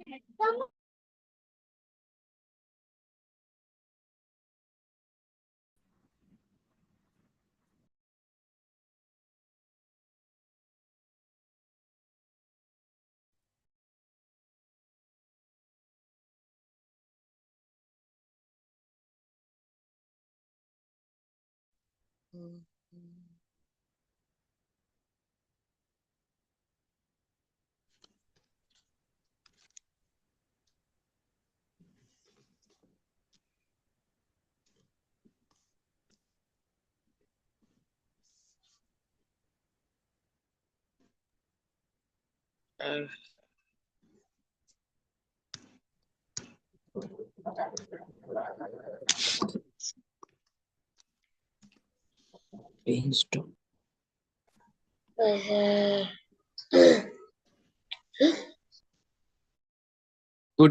Good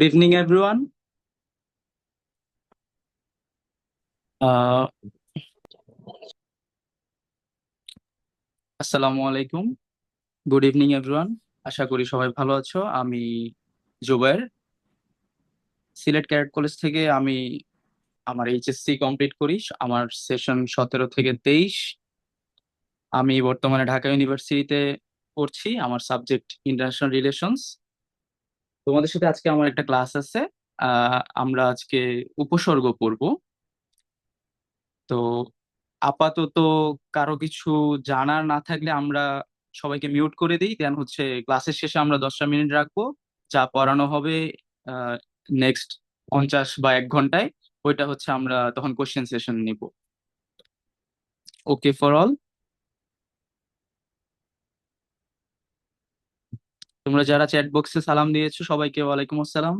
evening, everyone. Uh, আসসালামু আলাইকুম। Good evening everyone. আশা করি সবাই ভালো আছো। আমি জুবায়ের, সিলেট ক্যাডেট কলেজ থেকে। আমি আমার এইচএসসি কমপ্লিট করি। আমার সেশন 17 থেকে 23। আমি বর্তমানে ঢাকা ইউনিভার্সিটিতে পড়ছি। আমার সাবজেক্ট ইন্টারন্যাশনাল রিলেশনস। তোমাদের সাথে আজকে আমার একটা ক্লাস আছে। আমরা আজকে উপসর্গ পড়বো। তো আপাতত কারো কিছু জানার না থাকলে আমরা সবাইকে মিউট করে দিই, দেন হচ্ছে ক্লাসের শেষে আমরা 10টা মিনিট রাখবো। যা পড়ানো হবে নেক্সট 50 বা 1 ঘন্টায়, ওইটা হচ্ছে আমরা তখন কোশ্চেন সেশন নিব। Okay for all? তোমরা যারা চ্যাট বক্সে সালাম দিয়েছো সবাইকে ওয়ালাইকুম আসসালাম।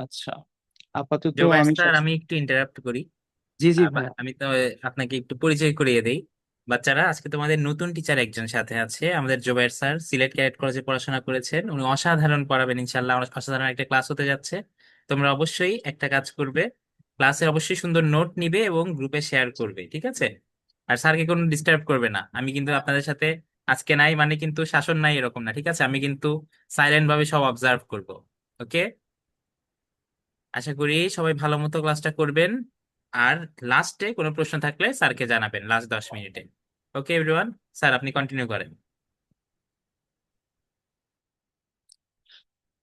আচ্ছা, আপাতত জোবাইর আমি স্যার, আমি একটু ইন্টারাপ্ট করি। জি জি ভাই। আমি তো আপনাকে একটু পরিচয় করিয়ে দেই। বাচ্চারা, আজকে তোমাদের নতুন টিচার একজন সাথে আছে। আমাদের জোবাইর স্যার সিলেট ক্যাডেট কলেজে পড়াশোনা করেছেন, উনি অসাধারণ পড়াবেন ইনশাল্লাহ। অসাধারণ একটা ক্লাস হতে যাচ্ছে। তোমরা অবশ্যই একটা কাজ করবে, ক্লাসে অবশ্যই সুন্দর নোট নিবে এবং গ্রুপে শেয়ার করবে, ঠিক আছে? আর স্যারকে কোনো ডিস্টার্ব করবে না। আমি কিন্তু আপনাদের সাথে আজকে নাই মানে কিন্তু শাসন নাই এরকম না, ঠিক আছে? আমি কিন্তু সাইলেন্ট ভাবে সব অবজার্ভ করব। ওকে? আশা করি সবাই ভালো মতো ক্লাসটা করবেন। আর লাস্টে কোনো প্রশ্ন থাকলে স্যারকে জানাবেন লাস্ট 10 মিনিটে। ওকে এভরিওয়ান, স্যার আপনি কন্টিনিউ করেন।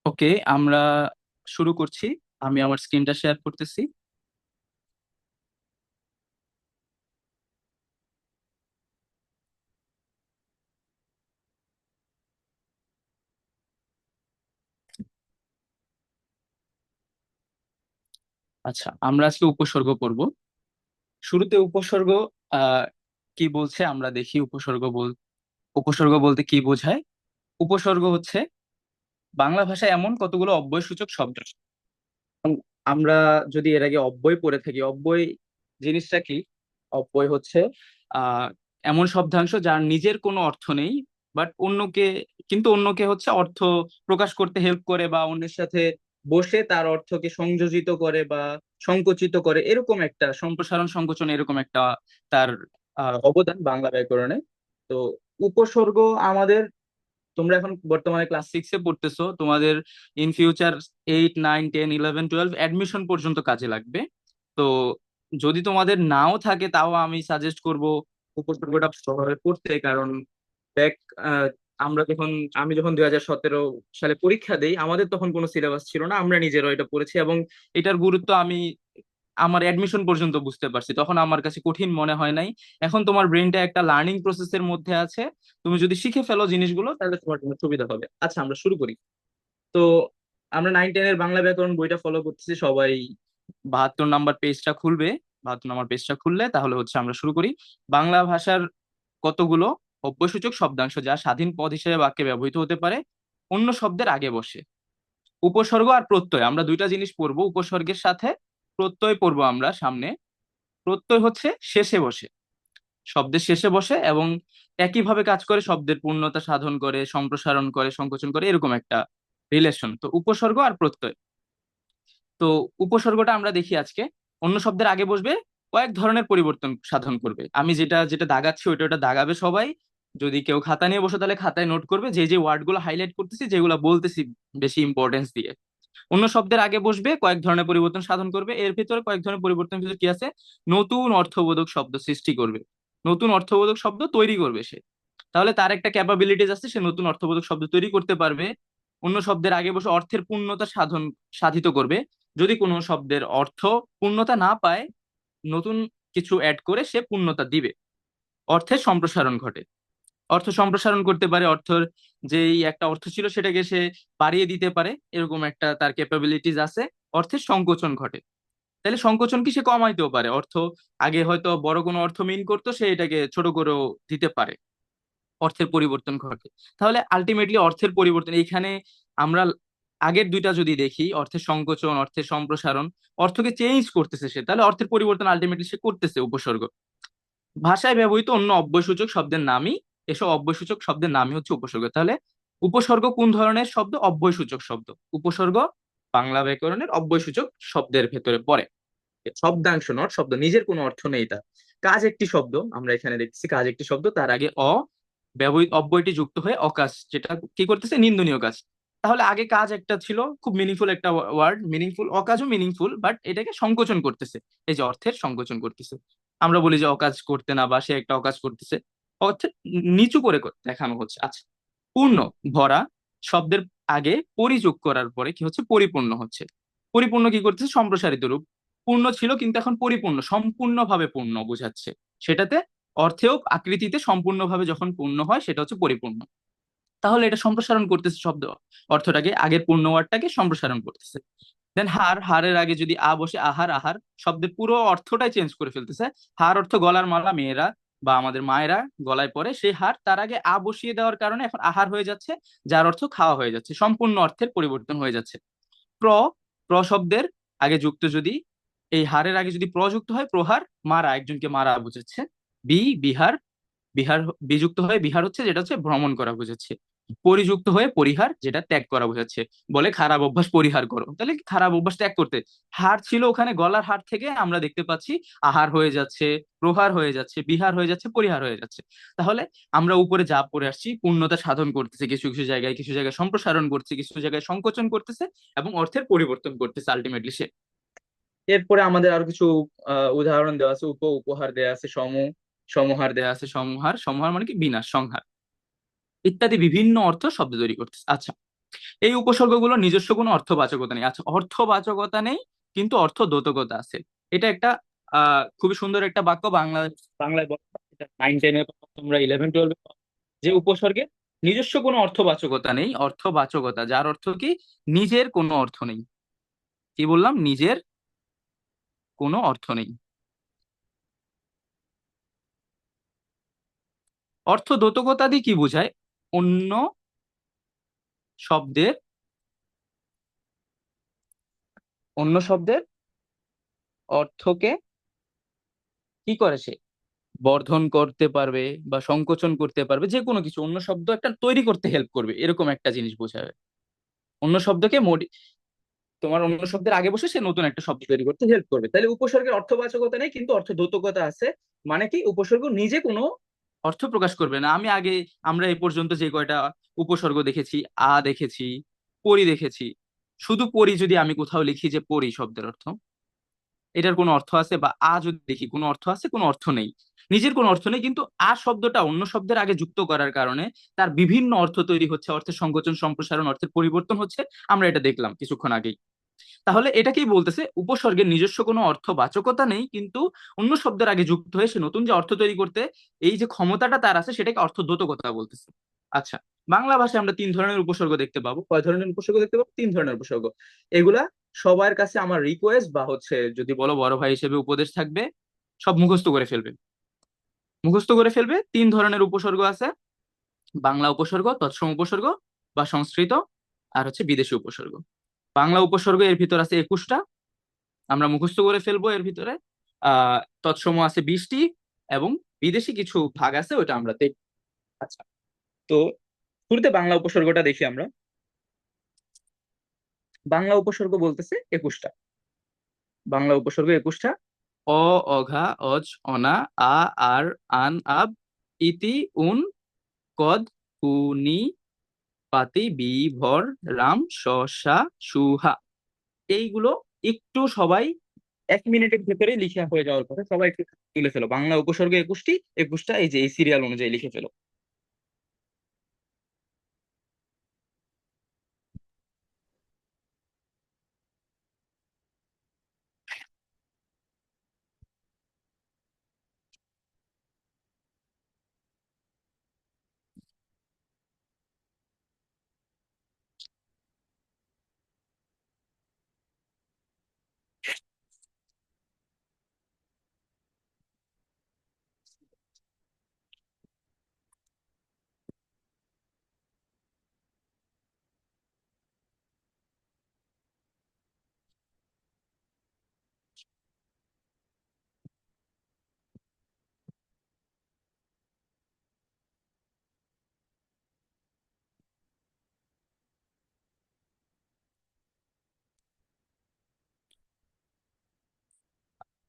ওকে, আমরা শুরু করছি। আমি আমার স্ক্রিনটা শেয়ার করতেছি। আচ্ছা, আমরা আজকে উপসর্গ পড়ব। শুরুতে উপসর্গ আহ কি বলছে আমরা দেখি। উপসর্গ বলতে কি বোঝায়? উপসর্গ হচ্ছে বাংলা ভাষায় এমন কতগুলো অব্যয়সূচক শব্দ। আমরা যদি এর আগে অব্যয় পড়ে থাকি, অব্যয় জিনিসটা কি? অব্যয় হচ্ছে আহ এমন শব্দাংশ যার নিজের কোনো অর্থ নেই, বাট অন্যকে হচ্ছে অর্থ প্রকাশ করতে হেল্প করে, বা অন্যের সাথে বসে তার অর্থকে সংযোজিত করে বা সংকুচিত করে, এরকম একটা সম্প্রসারণ সংকোচন, এরকম একটা তার অবদান বাংলা ব্যাকরণে। তো উপসর্গ আমাদের, তোমরা এখন বর্তমানে ক্লাস 6-এ পড়তেছো, তোমাদের ইন ফিউচার 8, 9, 10, 11, 12 অ্যাডমিশন পর্যন্ত কাজে লাগবে। তো যদি তোমাদের নাও থাকে তাও আমি সাজেস্ট করব উপসর্গটা ভালোভাবে পড়তে। কারণ দেখ, আহ, আমরা যখন আমি যখন 2017 সালে পরীক্ষা দেই, আমাদের তখন কোনো সিলেবাস ছিল না, আমরা নিজেরাও এটা পড়েছি, এবং এটার গুরুত্ব আমি আমার অ্যাডমিশন পর্যন্ত বুঝতে পারছি। তখন আমার কাছে কঠিন মনে হয় নাই। এখন তোমার ব্রেনটা একটা লার্নিং প্রসেসের মধ্যে আছে। তুমি যদি শিখে ফেলো জিনিসগুলো তাহলে তোমার জন্য সুবিধা হবে। আচ্ছা, আমরা শুরু করি। তো আমরা 9, 10-এর বাংলা ব্যাকরণ বইটা ফলো করতেছি সবাই। 72 নাম্বার পেজটা খুলবে। 72 নাম্বার পেজটা খুললে তাহলে হচ্ছে আমরা শুরু করি। বাংলা ভাষার কতগুলো অব্যয়সূচক শব্দাংশ যা স্বাধীন পদ হিসেবে বাক্যে ব্যবহৃত হতে পারে, অন্য শব্দের আগে বসে। উপসর্গ আর প্রত্যয়, আমরা দুইটা জিনিস পড়বো। উপসর্গের সাথে প্রত্যয় পড়বো আমরা সামনে। প্রত্যয় হচ্ছে শেষে বসে, শব্দের শেষে বসে, এবং একইভাবে কাজ করে, শব্দের পূর্ণতা সাধন করে, সম্প্রসারণ করে, সংকোচন করে, এরকম একটা রিলেশন। তো উপসর্গ আর প্রত্যয়। তো উপসর্গটা আমরা দেখি আজকে অন্য শব্দের আগে বসবে, কয়েক ধরনের পরিবর্তন সাধন করবে। আমি যেটা যেটা দাগাচ্ছি ওইটা ওটা দাগাবে সবাই। যদি কেউ খাতা নিয়ে বসে তাহলে খাতায় নোট করবে যে যে ওয়ার্ড গুলো হাইলাইট করতেছি, যেগুলো বলতেছি বেশি ইম্পর্টেন্স দিয়ে। অন্য শব্দের আগে বসবে, কয়েক ধরনের পরিবর্তন সাধন করবে, এর ভিতরে কয়েক ধরনের পরিবর্তন ভিতরে কি আছে, নতুন অর্থবোধক শব্দ সৃষ্টি করবে, নতুন অর্থবোধক শব্দ তৈরি করবে সে। তাহলে তার একটা ক্যাপাবিলিটিস আছে, সে নতুন অর্থবোধক শব্দ তৈরি করতে পারবে। অন্য শব্দের আগে বসে অর্থের পূর্ণতা সাধিত করবে। যদি কোনো শব্দের অর্থ পূর্ণতা না পায়, নতুন কিছু অ্যাড করে সে পূর্ণতা দিবে, অর্থের সম্প্রসারণ ঘটে। অর্থ সম্প্রসারণ করতে পারে, অর্থের যেই একটা অর্থ ছিল সেটাকে সে বাড়িয়ে দিতে পারে, এরকম একটা তার ক্যাপাবিলিটিস আছে। অর্থের সংকোচন ঘটে, তাহলে সংকোচন কি, সে কমাইতেও পারে অর্থ। আগে হয়তো বড় কোনো অর্থ মিন করতো, সে এটাকে ছোট করেও দিতে পারে, অর্থের পরিবর্তন ঘটে। তাহলে আলটিমেটলি অর্থের পরিবর্তন এইখানে আমরা আগের দুইটা যদি দেখি, অর্থের সংকোচন, অর্থের সম্প্রসারণ, অর্থকে চেঞ্জ করতেছে সে, তাহলে অর্থের পরিবর্তন আলটিমেটলি সে করতেছে উপসর্গ। ভাষায় ব্যবহৃত অন্য অব্যয়সূচক শব্দের নামই, এসব অব্যয়সূচক শব্দের নামই হচ্ছে উপসর্গ। তাহলে উপসর্গ কোন ধরনের শব্দ? অব্যয়সূচক শব্দ। উপসর্গ বাংলা ব্যাকরণের অব্যয়সূচক শব্দের ভেতরে পড়ে। শব্দাংশ নট শব্দ, নিজের কোনো অর্থ নেই তার। কাজ একটি শব্দ, আমরা এখানে দেখতেছি কাজ একটি শব্দ, তার আগে ব্যবহৃত অব্যয়টি যুক্ত হয়ে অকাজ, যেটা কি করতেছে, নিন্দনীয় কাজ। তাহলে আগে কাজ একটা ছিল, খুব মিনিংফুল একটা ওয়ার্ড, মিনিংফুল, অকাজও মিনিংফুল, বাট এটাকে সংকোচন করতেছে, এই যে অর্থের সংকোচন করতেছে। আমরা বলি যে অকাজ করতে না, বা সে একটা অকাজ করতেছে, অর্থের নিচু করে দেখানো হচ্ছে। আচ্ছা, পূর্ণ, ভরা শব্দের আগে পরি যোগ করার পরে কি হচ্ছে, পরিপূর্ণ হচ্ছে। পরিপূর্ণ কি করতেছে, সম্প্রসারিত রূপ। পূর্ণ ছিল কিন্তু এখন পরিপূর্ণ, সম্পূর্ণভাবে পূর্ণ বোঝাচ্ছে সেটাতে। অর্থেও আকৃতিতে সম্পূর্ণভাবে যখন পূর্ণ হয় সেটা হচ্ছে পরিপূর্ণ। তাহলে এটা সম্প্রসারণ করতেছে শব্দ অর্থটাকে, আগের পূর্ণ ওয়ার্ডটাকে সম্প্রসারণ করতেছে। দেন হার, হারের আগে যদি আ বসে, আহার, আহার শব্দের পুরো অর্থটাই চেঞ্জ করে ফেলতেছে। হার অর্থ গলার মালা, মেয়েরা বা আমাদের মায়েরা গলায় পরে সেই হার, তার আগে আ বসিয়ে দেওয়ার কারণে এখন আহার হয়ে যাচ্ছে, যার অর্থ খাওয়া হয়ে যাচ্ছে, সম্পূর্ণ অর্থের পরিবর্তন হয়ে যাচ্ছে। প্র, প্র শব্দের আগে যুক্ত যদি, এই হারের আগে যদি প্র যুক্ত হয়, প্রহার, মারা, একজনকে মারা বুঝাচ্ছে। বিহার, বিহার বিযুক্ত হয়ে বিহার হচ্ছে, যেটা হচ্ছে ভ্রমণ করা বোঝাচ্ছে। পরিযুক্ত হয়ে পরিহার, যেটা ত্যাগ করা বোঝাচ্ছে। বলে খারাপ অভ্যাস পরিহার করো, তাহলে কি খারাপ অভ্যাস ত্যাগ করতে। হার ছিল ওখানে, গলার হার থেকে আমরা দেখতে পাচ্ছি আহার হয়ে যাচ্ছে, প্রহার হয়ে যাচ্ছে, বিহার হয়ে যাচ্ছে, পরিহার হয়ে যাচ্ছে। তাহলে আমরা উপরে যা পড়ে আসছি, পূর্ণতা সাধন করতেছে কিছু কিছু জায়গায়, কিছু জায়গায় সম্প্রসারণ করছে, কিছু জায়গায় সংকোচন করতেছে, এবং অর্থের পরিবর্তন করতেছে আলটিমেটলি সে। এরপরে আমাদের আরো কিছু উদাহরণ দেওয়া আছে। উপহার দেওয়া আছে, সমহার দেওয়া আছে, সমহার, সমহার মানে কি, বিনাশ, সংহার ইত্যাদি বিভিন্ন অর্থ শব্দ তৈরি করতেছে। আচ্ছা, এই উপসর্গগুলোর নিজস্ব কোনো অর্থবাচকতা নেই। আচ্ছা, অর্থবাচকতা নেই কিন্তু অর্থদ্যোতকতা আছে। এটা একটা খুবই সুন্দর একটা বাক্য, বাংলায় বলা হয়। এটা 9-10 তোমরা 11-12 যে উপসর্গের নিজস্ব কোনো অর্থবাচকতা নেই, অর্থবাচকতা যার অর্থ কি, নিজের কোনো অর্থ নেই। কি বললাম, নিজের কোনো অর্থ নেই। অর্থদ্যোতকতা দিয়ে কি বোঝায়, অন্য শব্দের, অন্য শব্দের অর্থকে কি করে সে বর্ধন করতে পারবে বা সংকোচন করতে পারবে, যে কোনো কিছু অন্য শব্দ একটা তৈরি করতে হেল্প করবে, এরকম একটা জিনিস বোঝাবে। অন্য শব্দকে তোমার অন্য শব্দের আগে বসে সে নতুন একটা শব্দ তৈরি করতে হেল্প করবে। তাহলে উপসর্গের অর্থবাচকতা নেই কিন্তু অর্থদ্যোতকতা আছে। মানে কি, উপসর্গ নিজে কোনো অর্থ প্রকাশ করবে না। আমরা এই পর্যন্ত যে কয়টা উপসর্গ দেখেছি, দেখেছি, পরি দেখেছি, শুধু পরি যদি আমি কোথাও লিখি যে পরি শব্দের অর্থ, এটার কোনো অর্থ আছে, বা যদি দেখি কোনো অর্থ আছে, কোনো অর্থ নেই, নিজের কোনো অর্থ নেই, কিন্তু শব্দটা অন্য শব্দের আগে যুক্ত করার কারণে তার বিভিন্ন অর্থ তৈরি হচ্ছে, অর্থের সংকোচন, সম্প্রসারণ, অর্থের পরিবর্তন হচ্ছে। আমরা এটা দেখলাম কিছুক্ষণ আগেই। তাহলে এটাকেই বলতেছে উপসর্গের নিজস্ব কোনো অর্থবাচকতা নেই, কিন্তু অন্য শব্দের আগে যুক্ত হয়ে সে নতুন যে অর্থ তৈরি করতে এই যে ক্ষমতাটা তার আছে, সেটাকে অর্থদ্যোতকতা বলতেছে। আচ্ছা, বাংলা ভাষায় আমরা 3 ধরনের উপসর্গ দেখতে পাবো। কয় ধরনের উপসর্গ দেখতে পাবো? 3 ধরনের উপসর্গ। এগুলা সবার কাছে আমার রিকোয়েস্ট, বা হচ্ছে যদি বলো বড় ভাই হিসেবে উপদেশ থাকবে, সব মুখস্থ করে ফেলবে। মুখস্থ করে ফেলবে। 3 ধরনের উপসর্গ আছে: বাংলা উপসর্গ, তৎসম উপসর্গ বা সংস্কৃত, আর হচ্ছে বিদেশি উপসর্গ। বাংলা উপসর্গ এর ভিতর আছে 21টা, আমরা মুখস্থ করে ফেলবো এর ভিতরে। তৎসম আছে 20টি, এবং বিদেশি কিছু ভাগ আছে, ওটা আমরা দেখব। আচ্ছা, তো শুরুতে বাংলা উপসর্গটা দেখি আমরা। বাংলা উপসর্গ বলতেছে 21টা। বাংলা উপসর্গ 21টা: অঘা, অজ, অনা, আ, আর, আন, আব, ইতি, উন, কদ, কুনি, পাতি, বিভর, রাম, শশা, সুহা। এইগুলো একটু সবাই 1 মিনিটের ভেতরে লিখে হয়ে যাওয়ার কথা, সবাই একটু তুলে ফেলো। বাংলা উপসর্গ 21টি, 21টা এই যে এই সিরিয়াল অনুযায়ী লিখে ফেলো।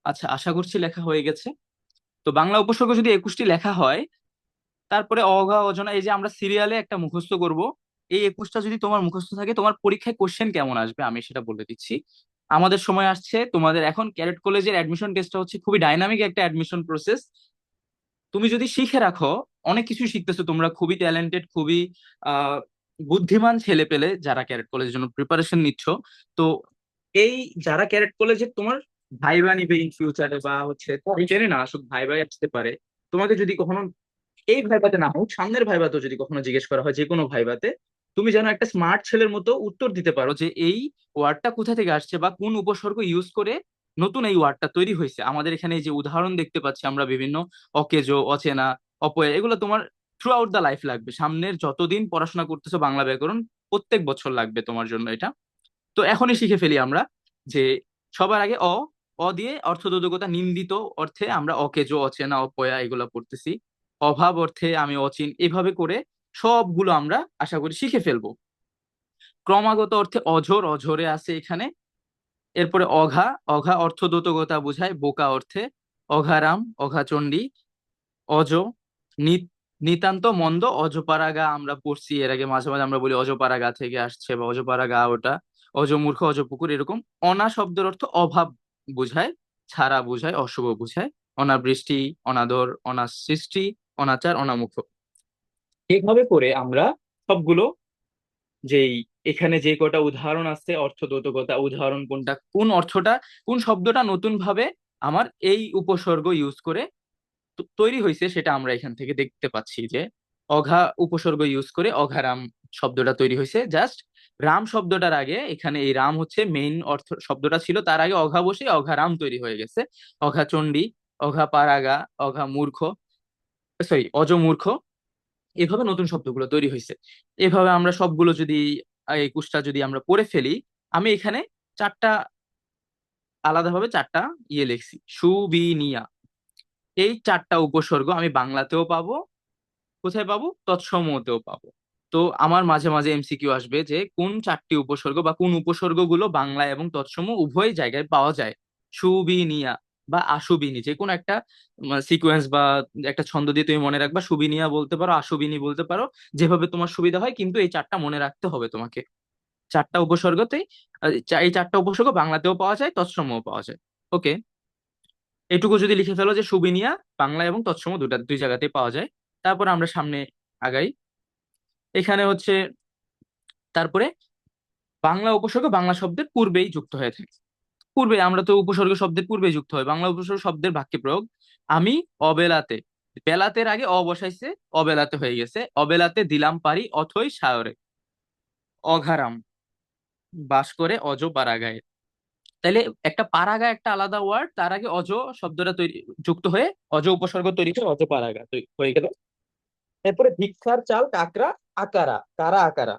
আচ্ছা, আশা করছি লেখা হয়ে গেছে। তো বাংলা উপসর্গ যদি 21টি লেখা হয়, তারপরে অঘা অজনা এই যে আমরা সিরিয়ালে একটা মুখস্থ করব, এই 21টা যদি তোমার মুখস্থ থাকে, তোমার পরীক্ষায় কোশ্চেন কেমন আসবে আমি সেটা বলে দিচ্ছি। আমাদের সময় আসছে, তোমাদের এখন ক্যাডেট কলেজের অ্যাডমিশন টেস্টটা হচ্ছে খুবই ডাইনামিক একটা অ্যাডমিশন প্রসেস। তুমি যদি শিখে রাখো, অনেক কিছু শিখতেছো তোমরা, খুবই ট্যালেন্টেড, খুবই আহ বুদ্ধিমান ছেলে পেলে যারা ক্যাডেট কলেজের জন্য প্রিপারেশন নিচ্ছ। তো এই যারা ক্যাডেট কলেজে তোমার ভাইবা নিবে ইন ফিউচারে, বা হচ্ছে রিটেনে না আসুক, ভাইবাই আসতে পারে, তোমাকে যদি কখনো এই ভাইভাতে না হোক, সামনের ভাইভাতেও যদি কখনো জিজ্ঞেস করা হয় যে কোনো ভাইভাতে, তুমি যেন একটা স্মার্ট ছেলের মতো উত্তর দিতে পারো যে এই ওয়ার্ডটা কোথা থেকে আসছে বা কোন উপসর্গ ইউজ করে নতুন এই ওয়ার্ডটা তৈরি হয়েছে। আমাদের এখানে এই যে উদাহরণ দেখতে পাচ্ছি আমরা বিভিন্ন, অকেজো, অচেনা, অপয়া, এগুলো তোমার থ্রু আউট দা লাইফ লাগবে, সামনের যতদিন পড়াশোনা করতেছো বাংলা ব্যাকরণ, প্রত্যেক বছর লাগবে তোমার জন্য এটা। তো এখনই শিখে ফেলি আমরা যে সবার আগে অ দিয়ে অর্থবোধকতা, নিন্দিত অর্থে আমরা অকেজো, অচেনা, অপয়া এগুলা পড়তেছি। অভাব অর্থে আমি অচিন, এভাবে করে সবগুলো আমরা আশা করি শিখে ফেলবো। ক্রমাগত অর্থে অঝোর, অঝোরে আছে এখানে। এরপরে অঘা, অঘা অর্থদোতকতা বোঝায়, বোকা অর্থে। অঘারাম, অঘাচণ্ডী, অজ, নিত- নিতান্ত মন্দ, অজপাড়া গা আমরা পড়ছি এর আগে, মাঝে মাঝে আমরা বলি অজপাড়া গা থেকে আসছে বা অজপাড়া গা ওটা। অজমূর্খ, অজপুকুর, এরকম। অনা শব্দের অর্থ অভাব বোঝায়, ছাড়া বোঝায়, অশুভ বোঝায়। অনাবৃষ্টি, অনাদর, অনাসৃষ্টি, অনাচার, অনামুখ। এইভাবে করে আমরা সবগুলো, যেই এখানে যে কটা উদাহরণ আছে, অর্থবোধকতা উদাহরণ, কোনটা কোন অর্থটা, কোন শব্দটা নতুন ভাবে আমার এই উপসর্গ ইউজ করে তৈরি হয়েছে, সেটা আমরা এখান থেকে দেখতে পাচ্ছি যে অঘা উপসর্গ ইউজ করে অঘারাম শব্দটা তৈরি হয়েছে। জাস্ট রাম শব্দটার আগে, এখানে এই রাম হচ্ছে মেইন অর্থ শব্দটা ছিল, তার আগে অঘা বসে অঘারাম তৈরি হয়ে গেছে। অঘা চণ্ডী, অঘা পারাগা, অঘা মূর্খ, সরি অজমূর্খ, এভাবে নতুন শব্দগুলো তৈরি হয়েছে। এভাবে আমরা সবগুলো যদি, এই কুশটা যদি আমরা পড়ে ফেলি, আমি এখানে চারটা, আলাদাভাবে চারটা লিখছি। সুবিনিয়া, এই চারটা উপসর্গ আমি বাংলাতেও পাবো, কোথায় পাবো, তৎসমতেও পাবো। তো আমার মাঝে মাঝে এমসিকিউ আসবে যে কোন চারটি উপসর্গ বা কোন উপসর্গগুলো বাংলা এবং তৎসম উভয় জায়গায় পাওয়া যায়। সুবিনিয়া বা আশুবিনি, যে কোনো একটা সিকোয়েন্স বা একটা ছন্দ দিয়ে তুমি মনে রাখবা, সুবিনিয়া বলতে পারো, আশুবিনি বলতে পারো, যেভাবে তোমার সুবিধা হয়, কিন্তু এই চারটা মনে রাখতে হবে তোমাকে। চারটা উপসর্গতে, এই চারটা উপসর্গ বাংলাতেও পাওয়া যায়, তৎসমও পাওয়া যায়। ওকে, এটুকু যদি লিখে ফেলো যে সুবিনিয়া বাংলা এবং তৎসম দুই জায়গাতেই পাওয়া যায়। তারপর আমরা সামনে আগাই। এখানে হচ্ছে তারপরে বাংলা উপসর্গ বাংলা শব্দের পূর্বেই যুক্ত হয়ে থাকে। পূর্বে, আমরা তো উপসর্গ শব্দের পূর্বেই যুক্ত হয়, বাংলা উপসর্গ শব্দের বাক্যে প্রয়োগ। আমি অবেলাতে, বেলাতের আগে বসাইছে, অবেলাতে হয়ে গেছে। অবেলাতে দিলাম পারি অথই সায়রে। অঘারাম, বাস করে অজ পাড়াগাঁয়ে। তাইলে একটা পাড়াগা একটা আলাদা ওয়ার্ড, তার আগে অজ শব্দটা তৈরি, যুক্ত হয়ে অজ উপসর্গ তৈরি করে অজ পাড়াগা হয়ে গেল। এরপরে ভিক্ষার চাল কাকরা, আকারা, কারা আকারা।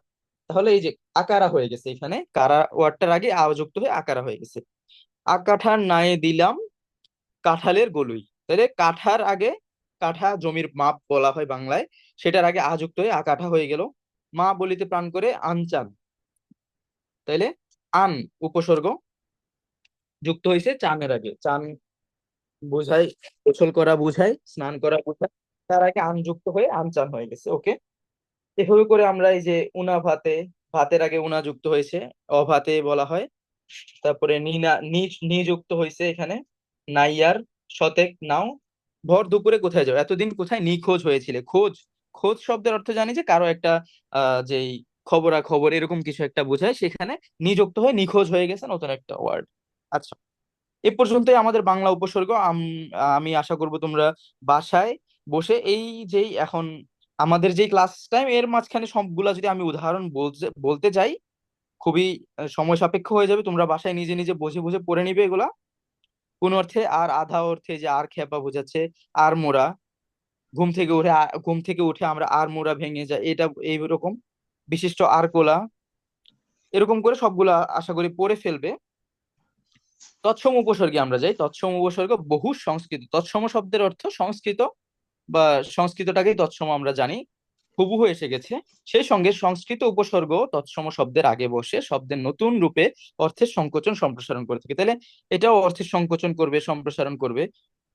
তাহলে এই যে আকারা হয়ে গেছে, এখানে কারা ওয়ার্ডটার আগে যুক্ত হয়ে আকারা হয়ে গেছে। আকাঠার নায়ে দিলাম কাঁঠালের গলুই। তাহলে কাঠার আগে, কাঠা জমির মাপ বলা হয় বাংলায়, সেটার আগে যুক্ত হয়ে আকাঠা হয়ে গেল। মা বলিতে প্রাণ করে আনচান, তাইলে আন উপসর্গ যুক্ত হয়েছে চানের আগে। চান বোঝায় গোসল করা, বোঝায় স্নান করা বোঝায়। তার আগে আন যুক্ত হয়ে আনচান হয়ে গেছে। ওকে, এভাবে করে আমরা এই যে উনা ভাতে, ভাতের আগে উনা যুক্ত হয়েছে, অভাতে বলা হয়। তারপরে নিনা নি নি যুক্ত হয়েছে এখানে, নাইয়ার, শতেক নাও। ভর দুপুরে কোথায় যাও, এতদিন কোথায় নিখোঁজ হয়েছিলে। খোঁজ, খোঁজ শব্দের অর্থ জানি যে কারো একটা যেই খবরা খবর এরকম কিছু একটা বোঝায়, সেখানে নিযুক্ত হয়ে নিখোঁজ হয়ে গেছে, নতুন একটা ওয়ার্ড। আচ্ছা, এ পর্যন্তই আমাদের বাংলা উপসর্গ। আমি আশা করব তোমরা বাসায় বসে এই যেই এখন আমাদের যে ক্লাস টাইম এর মাঝখানে সবগুলা যদি আমি উদাহরণ বলতে বলতে যাই, খুবই সময় সাপেক্ষ হয়ে যাবে। তোমরা বাসায় নিজে নিজে বুঝে বুঝে পড়ে নিবে এগুলা। কোন অর্থে আর, আধা অর্থে যে আর খেপা বোঝাচ্ছে, আর মোরা, ঘুম থেকে উঠে আমরা আর মোরা ভেঙে যায়, এটা এইরকম। বিশিষ্ট আর কোলা, এরকম করে সবগুলা আশা করি পড়ে ফেলবে। তৎসম উপসর্গে আমরা যাই। তৎসম উপসর্গ বহু সংস্কৃত, তৎসম শব্দের অর্থ সংস্কৃত বা সংস্কৃতটাকেই তৎসম আমরা জানি, হুবহু এসে গেছে। সেই সঙ্গে সংস্কৃত উপসর্গ তৎসম শব্দের আগে বসে শব্দের নতুন রূপে অর্থের সংকোচন সম্প্রসারণ করে থাকে। তাহলে এটাও অর্থের সংকোচন করবে, সম্প্রসারণ করবে।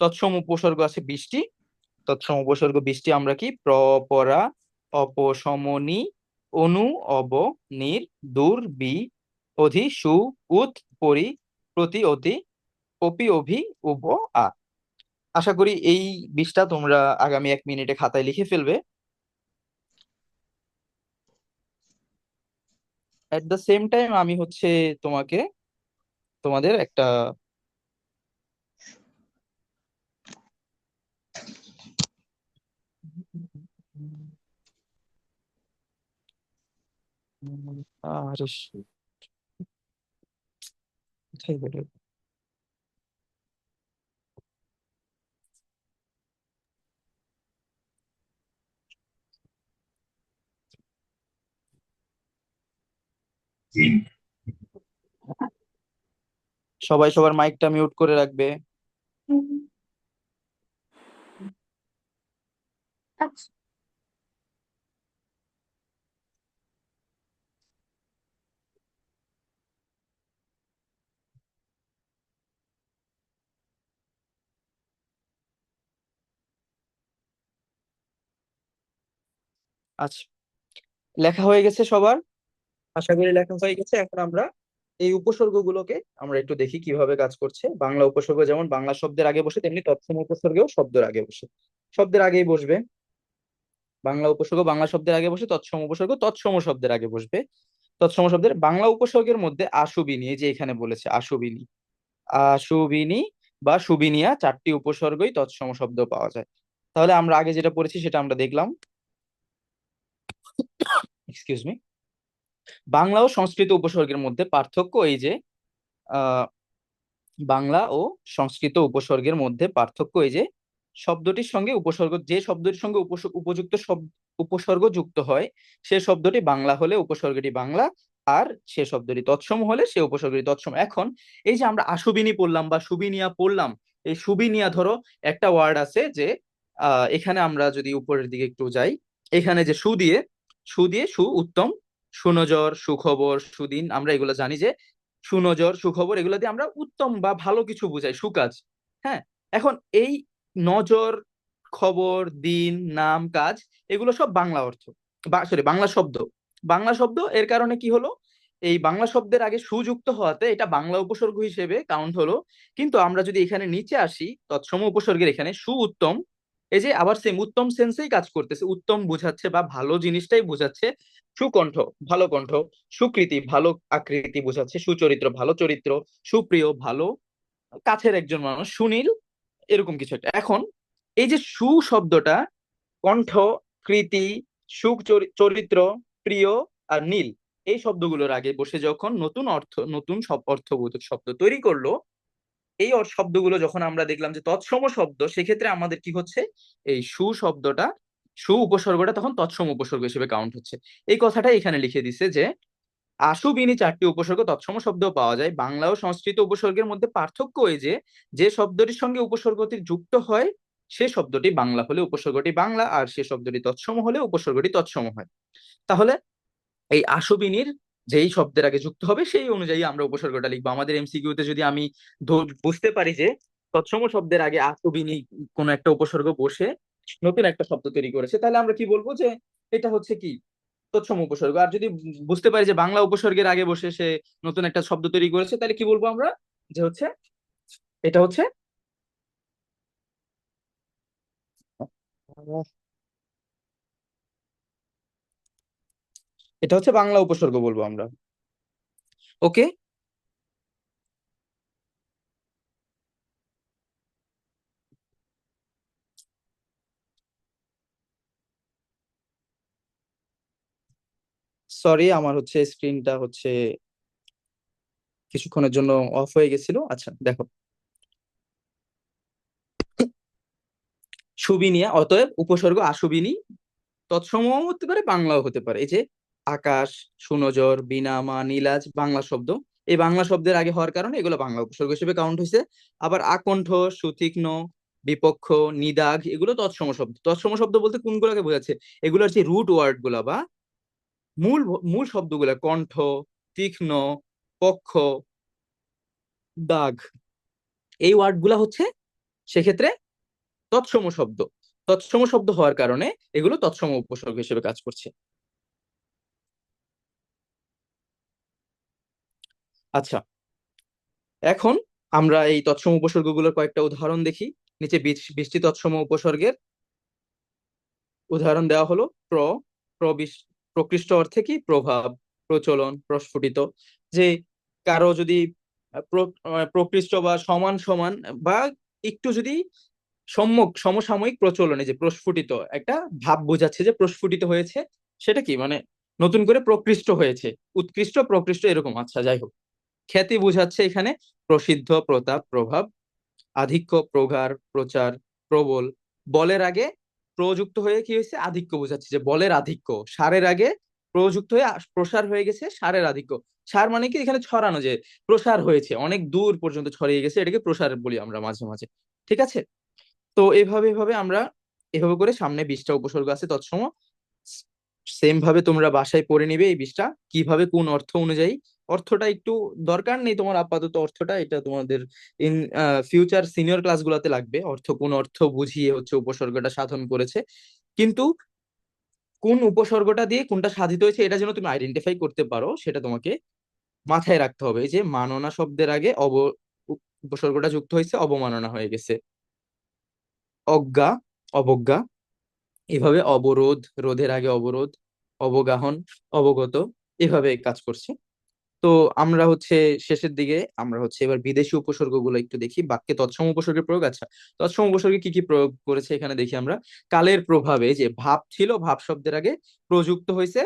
তৎসম উপসর্গ আছে 20টি। তৎসম উপসর্গ 20টি আমরা কি: প্র, পরা, অপশমনী, অনু, অব, নির, দূর, বি, অধি, সু, উত, পরি, প্রতি, অতি, অপি, অভি, উভ, আ। আশা করি এই 20টা তোমরা আগামী 1 মিনিটে খাতায় লিখে ফেলবে। এট দ্য সেম টাইম আমি হচ্ছে তোমাকে, তোমাদের একটা আরে কোথায় গেল? সবাই সবার মাইকটা মিউট করে রাখবে। আচ্ছা, আচ্ছা, লেখা হয়ে গেছে সবার? আশা করি লেখা হয়ে গেছে। এখন আমরা এই উপসর্গগুলোকে আমরা একটু দেখি কিভাবে কাজ করছে। বাংলা উপসর্গ যেমন বাংলা শব্দের আগে বসে, তেমনি তৎসম উপসর্গেও শব্দের আগে বসে, শব্দের আগেই বসবে। বাংলা উপসর্গ বাংলা শব্দের আগে বসে, তৎসম উপসর্গ তৎসম শব্দের আগে বসবে। তৎসম শব্দের বাংলা উপসর্গের মধ্যে আশুবিনী, এই যে এখানে বলেছে আশুবিনী, আশুবিনী বা সুবিনিয়া, 4টি উপসর্গই তৎসম শব্দ পাওয়া যায়। তাহলে আমরা আগে যেটা পড়েছি সেটা আমরা দেখলাম। Excuse me. বাংলা ও সংস্কৃত উপসর্গের মধ্যে পার্থক্য এই যে, আহ বাংলা ও সংস্কৃত উপসর্গের মধ্যে পার্থক্য এই যে, শব্দটির সঙ্গে উপসর্গ, যে শব্দটির সঙ্গে উপযুক্ত উপসর্গ যুক্ত হয়, সে শব্দটি বাংলা হলে উপসর্গটি বাংলা, আর সে শব্দটি তৎসম হলে সে উপসর্গটি তৎসম। এখন এই যে আমরা আশুবিনী পড়লাম বা সুবিনিয়া পড়লাম, এই সুবিনিয়া ধরো একটা ওয়ার্ড আছে যে, এখানে আমরা যদি উপরের দিকে একটু যাই, এখানে যে সু দিয়ে, সু উত্তম, সুনজর, সুখবর, সুদিন, আমরা এগুলো জানি যে সুনজর, সুখবর, এগুলো দিয়ে আমরা উত্তম বা ভালো কিছু বোঝাই, সুকাজ। হ্যাঁ, এখন এই নজর, খবর, দিন, নাম, কাজ, এগুলো সব বাংলা অর্থ, বা সরি বাংলা শব্দ। বাংলা শব্দ, এর কারণে কি হলো, এই বাংলা শব্দের আগে সুযুক্ত হওয়াতে এটা বাংলা উপসর্গ হিসেবে কাউন্ট হলো। কিন্তু আমরা যদি এখানে নিচে আসি, তৎসম উপসর্গের এখানে সু উত্তম, এই যে আবার সেম উত্তম সেন্সেই কাজ করতেছে, উত্তম বোঝাচ্ছে বা ভালো জিনিসটাই বোঝাচ্ছে। সুকণ্ঠ, ভালো কণ্ঠ, সুকৃতি, ভালো আকৃতি বোঝাচ্ছে, সুচরিত্র, ভালো চরিত্র, সুপ্রিয়, ভালো কাছের একজন মানুষ, সুনীল, এরকম কিছু একটা। এখন এই যে সু শব্দটা, কণ্ঠ, কৃতি, চরিত্র, প্রিয় আর নীল, এই শব্দগুলোর আগে বসে যখন নতুন অর্থ, নতুন সব অর্থবোধক শব্দ তৈরি করলো, এই শব্দগুলো যখন আমরা দেখলাম যে তৎসম শব্দ, সেক্ষেত্রে আমাদের কি হচ্ছে, এই সু শব্দটা, সু উপসর্গটা তখন তৎসম উপসর্গ হিসেবে কাউন্ট হচ্ছে। এই কথাটা এখানে লিখে দিছে যে আশুবিনী 4টি উপসর্গ তৎসম শব্দ পাওয়া যায়। বাংলা ও সংস্কৃত উপসর্গের মধ্যে পার্থক্য এই যে, যে শব্দটির সঙ্গে উপসর্গটি যুক্ত হয় সে শব্দটি বাংলা হলে উপসর্গটি বাংলা, আর সে শব্দটি তৎসম হলে উপসর্গটি তৎসম হয়। তাহলে এই আশুবিনীর যেই শব্দের আগে যুক্ত হবে সেই অনুযায়ী আমরা উপসর্গটা লিখবো। আমাদের এমসিকিউ তে যদি আমি বুঝতে পারি যে তৎসম শব্দের আগে আশুবিনী কোনো একটা উপসর্গ বসে, নতুন একটা শব্দ তৈরি করেছে, তাহলে আমরা কি বলবো যে এটা হচ্ছে কি তৎসম উপসর্গ। আর যদি বুঝতে পারি যে বাংলা উপসর্গের আগে বসে সে নতুন একটা শব্দ তৈরি করেছে, তাহলে কি বলবো আমরা যে হচ্ছে এটা হচ্ছে এটা হচ্ছে বাংলা উপসর্গ বলবো আমরা। ওকে। সরি, আমার হচ্ছে স্ক্রিনটা হচ্ছে কিছুক্ষণের জন্য অফ হয়ে গেছিল। আচ্ছা দেখো, সুবিনিয়া, অতএব উপসর্গ আশুবিনি তৎসম হতে পারে, বাংলাও হতে পারে। এই যে আকাশ, সুনজর, বিনামা, নীলাজ বাংলা শব্দ। এই বাংলা শব্দের আগে হওয়ার কারণে এগুলো বাংলা উপসর্গ হিসেবে কাউন্ট হয়েছে। আবার আকণ্ঠ, সুতীক্ষ্ণ, বিপক্ষ, নিদাঘ এগুলো তৎসম শব্দ। তৎসম শব্দ বলতে কোনগুলোকে বোঝাচ্ছে? এগুলোর যে রুট ওয়ার্ড গুলা বা মূল মূল শব্দগুলা, কণ্ঠ, তীক্ষ্ণ, পক্ষ, দাগ, এই ওয়ার্ড গুলা হচ্ছে সেক্ষেত্রে তৎসম শব্দ। তৎসম শব্দ হওয়ার কারণে এগুলো তৎসম উপসর্গ হিসেবে কাজ করছে। আচ্ছা, এখন আমরা এই তৎসম উপসর্গগুলোর কয়েকটা উদাহরণ দেখি। নিচে 20টি তৎসম উপসর্গের উদাহরণ দেওয়া হলো। প্রকৃষ্ট অর্থে কি? প্রভাব, প্রচলন, প্রস্ফুটিত। যে কারো যদি প্রকৃষ্ট বা সমান সমান বা একটু যদি সমসাময়িক প্রচলনে যে প্রস্ফুটিত একটা ভাব বোঝাচ্ছে যে প্রস্ফুটিত হয়েছে, সেটা কি মানে নতুন করে প্রকৃষ্ট হয়েছে, উৎকৃষ্ট, প্রকৃষ্ট এরকম। আচ্ছা যাই হোক, খ্যাতি বোঝাচ্ছে এখানে প্রসিদ্ধ, প্রতাপ, প্রভাব। আধিক্য, প্রগার, প্রচার, প্রবল। বলের আগে প্রযুক্ত হয়ে কি হয়েছে? আধিক্য বোঝাচ্ছে যে বলের আধিক্য। সারের আগে প্রযুক্ত হয়ে প্রসার হয়ে গেছে, সারের আধিক্য। সার মানে কি? এখানে ছড়ানো, যে প্রসার হয়েছে, অনেক দূর পর্যন্ত ছড়িয়ে গেছে, এটাকে প্রসার বলি আমরা মাঝে মাঝে। ঠিক আছে? তো এইভাবে এইভাবে আমরা এভাবে করে সামনে 20টা উপসর্গ আছে তৎসম। সেম ভাবে তোমরা বাসায় পড়ে নিবে এই 20টা কিভাবে কোন অর্থ অনুযায়ী। অর্থটা একটু দরকার নেই তোমার আপাতত, অর্থটা এটা তোমাদের ইন ফিউচার সিনিয়র ক্লাসগুলোতে লাগবে, অর্থ কোন অর্থ বুঝিয়ে হচ্ছে উপসর্গটা সাধন করেছে। কিন্তু কোন উপসর্গটা দিয়ে কোনটা সাধিত হয়েছে এটা যেন তুমি আইডেন্টিফাই করতে পারো, সেটা তোমাকে মাথায় রাখতে হবে। এই যে মাননা শব্দের আগে উপসর্গটা যুক্ত হয়েছে, অবমাননা হয়ে গেছে। অজ্ঞা, অবজ্ঞা। এভাবে অবরোধ, রোধের আগে অবরোধ, অবগাহন, অবগত, এভাবে কাজ করছে। তো আমরা হচ্ছে শেষের দিকে আমরা হচ্ছে এবার বিদেশি উপসর্গগুলো একটু দেখি, বাক্যে তৎসম উপসর্গের প্রয়োগ। আচ্ছা, তৎসম উপসর্গে কি কি প্রয়োগ করেছে এখানে দেখি আমরা। কালের প্রভাবে, যে ভাব ছিল, ভাব শব্দের আগে প্রযুক্ত হয়েছে,